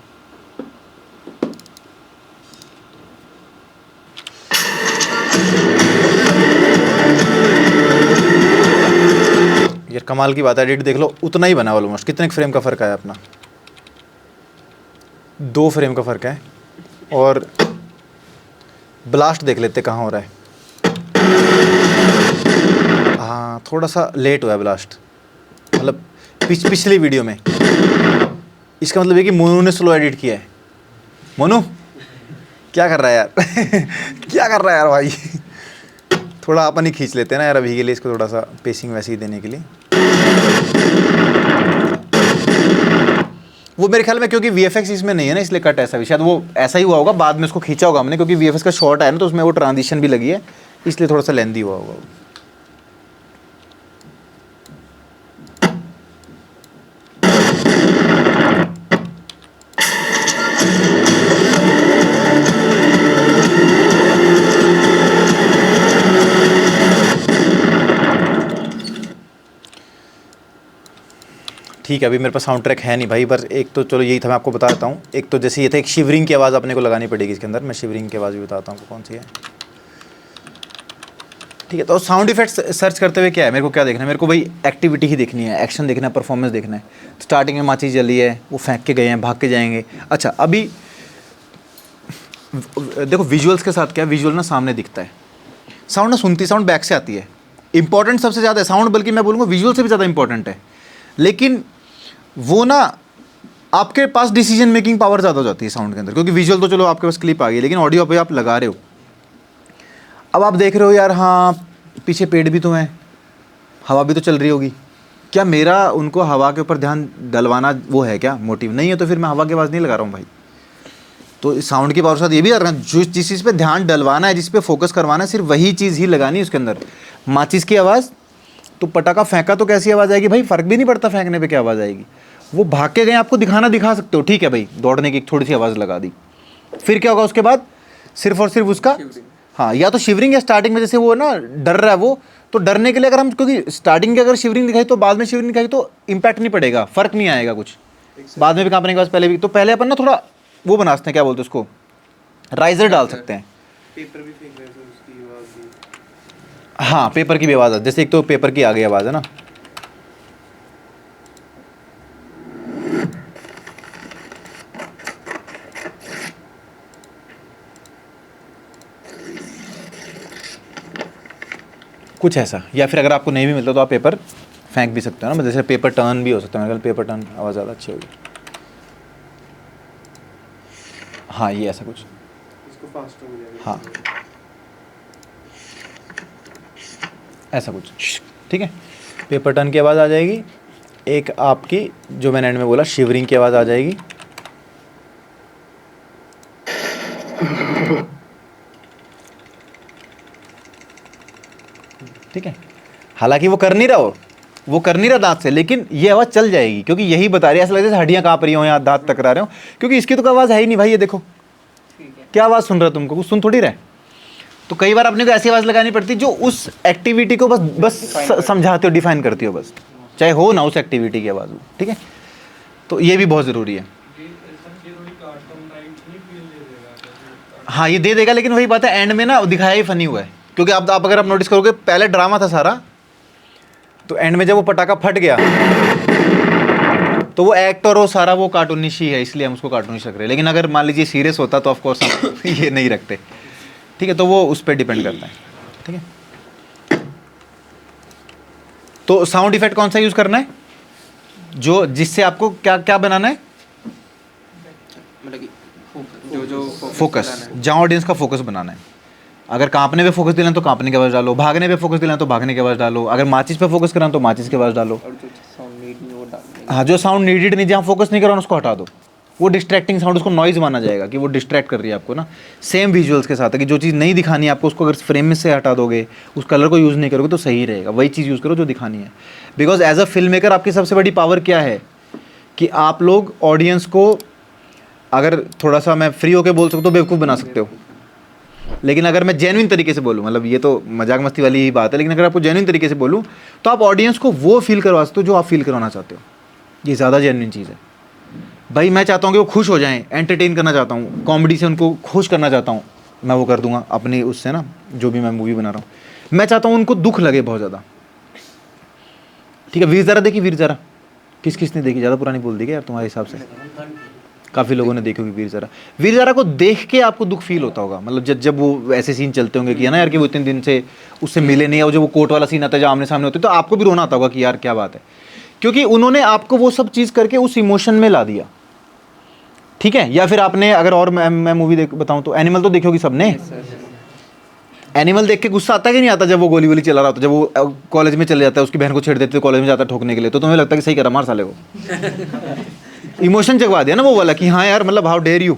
S2: यार कमाल की बात है, एडिट देख लो उतना ही बना ऑलमोस्ट। कितने फ्रेम का फ़र्क है अपना? 2 फ्रेम का फ़र्क है। और ब्लास्ट देख लेते कहाँ हो रहा है। हाँ, थोड़ा सा लेट हुआ है ब्लास्ट, मतलब पिछली वीडियो में। इसका मतलब ये कि मोनू ने स्लो एडिट किया है। मोनू क्या कर रहा है यार? क्या कर रहा है यार भाई? थोड़ा अपन ही खींच लेते हैं ना यार अभी के लिए इसको, थोड़ा सा पेसिंग वैसे ही देने के लिए। वो मेरे ख्याल में क्योंकि VFX इसमें नहीं है ना, इसलिए कट ऐसा भी, शायद वो ऐसा ही हुआ होगा, बाद में उसको खींचा होगा हमने, क्योंकि VFX का शॉर्ट है ना, तो उसमें वो ट्रांजिशन भी लगी है, इसलिए थोड़ा सा लेंदी हुआ होगा। ठीक है, अभी मेरे पास साउंड ट्रैक है नहीं भाई, पर एक तो चलो यही था, मैं आपको बता देता हूँ। एक तो जैसे ये था, एक शिवरिंग की आवाज़ अपने को लगानी पड़ेगी इसके अंदर। मैं शिवरिंग की आवाज़ भी बताता हूँ कौन सी है। ठीक है, तो साउंड इफेक्ट्स सर्च करते हुए क्या है, मेरे को क्या देखना है? मेरे को भाई एक्टिविटी ही देखनी है, एक्शन देखना है, परफॉर्मेंस देखना है। स्टार्टिंग में माचिस जली है, वो फेंक के गए हैं, भाग के जाएंगे। अच्छा, अभी देखो विजुअल्स के साथ क्या है, विजुअल ना सामने दिखता है, साउंड ना सुनती, साउंड बैक से आती है। इंपॉर्टेंट सबसे ज़्यादा है साउंड, बल्कि मैं बोलूँगा विजुअल से भी ज़्यादा इंपॉर्टेंट है। लेकिन वो ना आपके पास डिसीजन मेकिंग पावर ज़्यादा हो जाती है साउंड के अंदर, क्योंकि विजुअल तो चलो आपके पास क्लिप आ गई, लेकिन ऑडियो पे आप लगा रहे हो। अब आप देख रहे हो यार, हाँ पीछे पेड़ भी तो हैं, हवा भी तो चल रही होगी, क्या मेरा उनको हवा के ऊपर ध्यान डलवाना वो है क्या मोटिव? नहीं है, तो फिर मैं हवा की आवाज़ नहीं लगा रहा हूँ भाई। तो साउंड की पावर के साथ ये भी कर रहा हूँ, जो जिस चीज़ पे ध्यान डलवाना है, जिस पे फोकस करवाना है, सिर्फ वही चीज़ ही लगानी है उसके अंदर। माचिस की आवाज़, तो पटाखा फेंका तो कैसी आवाज़ आएगी भाई? फ़र्क भी नहीं पड़ता फेंकने पे क्या आवाज़ आएगी। वो भाग के गए, आपको दिखाना दिखा सकते हो, ठीक है भाई, दौड़ने की थोड़ी सी आवाज़ लगा दी, फिर क्या होगा उसके बाद? सिर्फ और सिर्फ उसका हाँ, या तो शिवरिंग या स्टार्टिंग में जैसे वो ना डर रहा है वो, तो डरने के लिए अगर हम, क्योंकि स्टार्टिंग की अगर शिवरिंग दिखाई तो बाद में शिवरिंग दिखाई तो इम्पैक्ट नहीं पड़ेगा, फ़र्क नहीं आएगा कुछ। बाद में भी कांपने के बाद पहले भी, तो पहले अपन ना थोड़ा वो बना सकते हैं, क्या बोलते हैं उसको, राइजर डाल सकते हैं।
S3: पेपर भी फेंक रहे थे, उसकी आवाज़ भी।
S2: हाँ, पेपर की भी आवाज़ है, जैसे एक तो पेपर की आ गई आवाज़ है ना। कुछ ऐसा, या फिर अगर आपको नहीं भी मिलता तो आप पेपर फेंक भी सकते हो ना, जैसे पेपर टर्न भी हो सकता है, मेरे ख्याल पेपर टर्न आवाज़ ज़्यादा अच्छी होगी। हाँ, ये ऐसा कुछ,
S3: इसको फास्ट हो जाएगा।
S2: हाँ ऐसा कुछ, ठीक है। पेपर टर्न की आवाज़ आ जाएगी, एक आपकी जो मैंने एंड में बोला शिवरिंग की आवाज़ आ जाएगी। ठीक है, हालांकि वो कर नहीं रहा हो, वो कर नहीं रहा दांत से, लेकिन ये आवाज़ चल जाएगी, क्योंकि यही बता रही है, ऐसा लगता है जैसे हड्डियाँ काँप रही हो या दांत टकरा रहे हो, क्योंकि इसकी तो कोई आवाज़ है ही नहीं भाई। ये देखो क्या आवाज़ सुन रहा है, तुमको कुछ सुन थोड़ी रहा है। तो कई बार अपने को ऐसी आवाज़ लगानी पड़ती है जो उस एक्टिविटी को बस समझाते हो, डिफाइन करती हो, बस चाहे हो ना उस एक्टिविटी की आवाज़। ठीक है, तो ये भी बहुत ज़रूरी है। हाँ, ये दे देगा, लेकिन वही बात है, एंड में ना दिखाया ही फनी हुआ है, क्योंकि आप अगर आप नोटिस करोगे, पहले ड्रामा था सारा, तो एंड में जब वो पटाखा फट गया तो वो एक्ट और वो सारा वो कार्टूनिश ही है, इसलिए हम उसको कार्टूनिश रख रहे हैं। लेकिन अगर मान लीजिए सीरियस होता तो ऑफकोर्स हम ये नहीं रखते। ठीक है, तो वो उस पर डिपेंड करता है। ठीक है, तो साउंड इफेक्ट कौन सा यूज़ करना है, जो जिससे आपको क्या क्या बनाना है,
S8: मतलब कि जो
S2: फोकस, जहाँ ऑडियंस का फोकस बनाना है। अगर कांपने पे फोकस दिलाना तो कांपने की आवाज़ डालो, भागने पे फोकस दिलाना तो भागने की आवाज़ डालो, अगर माचिस पे फोकस कराना तो माचिस की आवाज़ डालो।
S8: और जो साउंड नीड नहीं वो डाल देंगे।
S2: हाँ, जो साउंड नीडेड नहीं, जहाँ फोकस नहीं कराना उसको हटा दो। वो डिस्ट्रैक्टिंग साउंड, उसको नॉइज़ माना जाएगा कि वो डिस्ट्रैक्ट कर रही है आपको ना। सेम विजुअल्स के साथ है कि जो चीज़ नहीं दिखानी है आपको, उसको अगर फ्रेम में से हटा दोगे, उस कलर को यूज़ नहीं करोगे तो सही रहेगा। वही चीज़ यूज़ करो जो दिखानी है। Because as a film maker आपकी सबसे बड़ी पावर क्या है कि आप लोग ऑडियंस को, अगर थोड़ा सा मैं फ्री होकर बोल सकता हूँ, बेवकूफ़ बना सकते हो। लेकिन अगर मैं जेन्युइन तरीके से बोलूँ, मतलब ये तो मजाक मस्ती वाली ही बात है, लेकिन अगर आपको जेन्युइन तरीके से बोलूँ तो आप ऑडियंस को वो फील करवा सकते हो जो आप फील करवाना चाहते हो। ये ज़्यादा जेन्युइन चीज़ है भाई। मैं चाहता हूँ कि वो खुश हो जाएं, एंटरटेन करना चाहता हूँ, कॉमेडी से उनको खुश करना चाहता हूँ, मैं वो कर दूंगा अपनी उससे ना, जो भी मैं मूवी बना रहा हूँ। मैं चाहता हूँ उनको दुख लगे बहुत ज़्यादा। ठीक है, वीर ज़ारा देखी? वीर ज़ारा किसने देखी? ज़्यादा पुरानी बोल दी क्या यार तुम्हारे हिसाब से? काफ़ी लोगों ने देखी होगी वीर ज़ारा। वीर ज़ारा को देख के आपको दुख फील होता होगा, मतलब जब वो ऐसे सीन चलते होंगे कि है ना यार कि वो इतने दिन से उससे मिले नहीं, और जब वो कोर्ट वाला सीन आता है जब आमने सामने होते, तो आपको भी रोना आता होगा कि यार क्या बात है, क्योंकि उन्होंने आपको वो सब चीज़ करके उस इमोशन में ला दिया। ठीक है। या फिर आपने अगर और मैं मूवी बताऊँ तो एनिमल तो देखी होगी सबने। एनिमल देख के गुस्सा आता है कि नहीं आता जब वो गोली वोली चला रहा होता, जब वो कॉलेज में चले जाता है, उसकी बहन को छेड़ देते हैं, कॉलेज में जाता है ठोकने के लिए, तो तुम्हें लगता है कि सही करा, मार साले को। इमोशन जगवा दिया ना वो वाला कि हाँ यार, मतलब हाउ डेयर यू।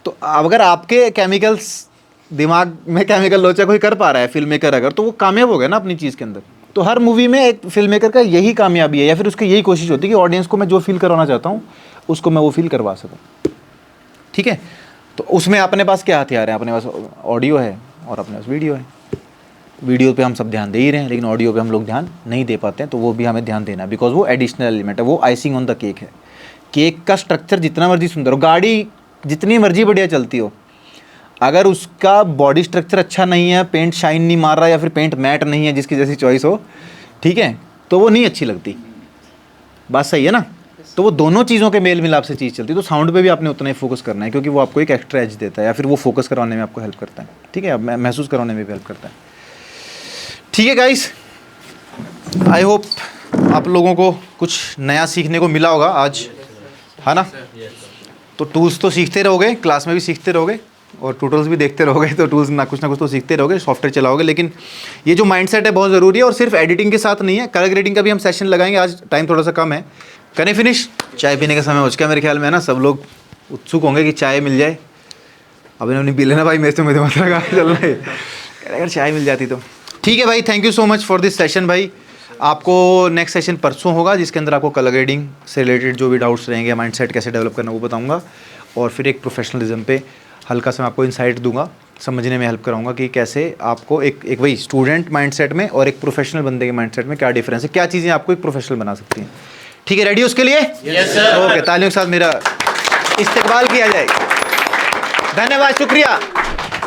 S2: तो अगर आपके केमिकल्स दिमाग में केमिकल लोचा कोई कर पा रहा है फिल्म मेकर अगर, तो वो कामयाब हो गया ना अपनी चीज़ के अंदर। तो हर मूवी में एक फिल्म मेकर का यही कामयाबी है, या फिर उसकी यही कोशिश होती है कि ऑडियंस को मैं जो फील करवाना चाहता हूँ उसको मैं वो फील करवा सकूँ। ठीक है। तो उसमें अपने पास क्या हथियार है? अपने पास ऑडियो है और अपने पास वीडियो है। वीडियो पे हम सब ध्यान दे ही रहे हैं, लेकिन ऑडियो पे हम लोग ध्यान नहीं दे पाते हैं, तो वो भी हमें ध्यान देना है, बिकॉज वो एडिशनल एलिमेंट है, वो आइसिंग ऑन द केक है। केक का स्ट्रक्चर जितना मर्जी सुंदर हो, गाड़ी जितनी मर्जी बढ़िया चलती हो, अगर उसका बॉडी स्ट्रक्चर अच्छा नहीं है, पेंट शाइन नहीं मार रहा, या फिर पेंट मैट नहीं है, जिसकी जैसी चॉइस हो, ठीक है, तो वो नहीं अच्छी लगती। बात सही है ना? तो वो दोनों चीज़ों के मेल मिलाप से चीज़ चलती है। तो साउंड पे भी आपने उतना ही फोकस करना है, क्योंकि वो आपको एक एक्स्ट्रा एज देता है, या फिर वो फोकस करवाने में आपको हेल्प करता है। ठीक है, महसूस करवाने में भी हेल्प करता है। ठीक है गाइस, आई होप आप लोगों को कुछ नया सीखने को मिला होगा आज, है ना? तो टूल्स तो सीखते रहोगे, क्लास में भी सीखते रहोगे, और ट्यूटोरियल्स भी देखते रहोगे, तो टूल्स ना कुछ तो सीखते रहोगे, सॉफ्टवेयर चलाओगे। लेकिन ये जो माइंडसेट है बहुत ज़रूरी है, और सिर्फ एडिटिंग के साथ नहीं है, कलर ग्रेडिंग का भी हम सेशन लगाएंगे। आज टाइम थोड़ा सा कम है, करें फिनिश? चाय पीने का समय हो चुका है मेरे ख्याल में, है ना? सब लोग उत्सुक होंगे कि चाय मिल जाए। अब इन्होंने पी लेना भाई, मेरे से मुझे मत लगा चल रहा है, अगर चाय मिल जाती तो। ठीक है भाई, thank you so much for this session भाई। आपको नेक्स्ट सेशन परसों होगा, जिसके अंदर आपको कलर ग्रेडिंग से रिलेटेड जो भी डाउट्स रहेंगे, माइंडसेट कैसे डेवलप करना वो बताऊंगा, और फिर एक प्रोफेशनलिज्म पे हल्का सा मैं आपको इनसाइट दूंगा, समझने में हेल्प कराऊंगा कि कैसे आपको एक वही स्टूडेंट माइंडसेट में और एक प्रोफेशनल बंदे के माइंडसेट में क्या डिफरेंस है, क्या चीज़ें आपको एक प्रोफेशनल बना सकती हैं। ठीक है, रेडी हो उसके लिए? Yes sir. ओके, तालियों के साथ मेरा इस्तकबाल किया जाए। धन्यवाद, शुक्रिया।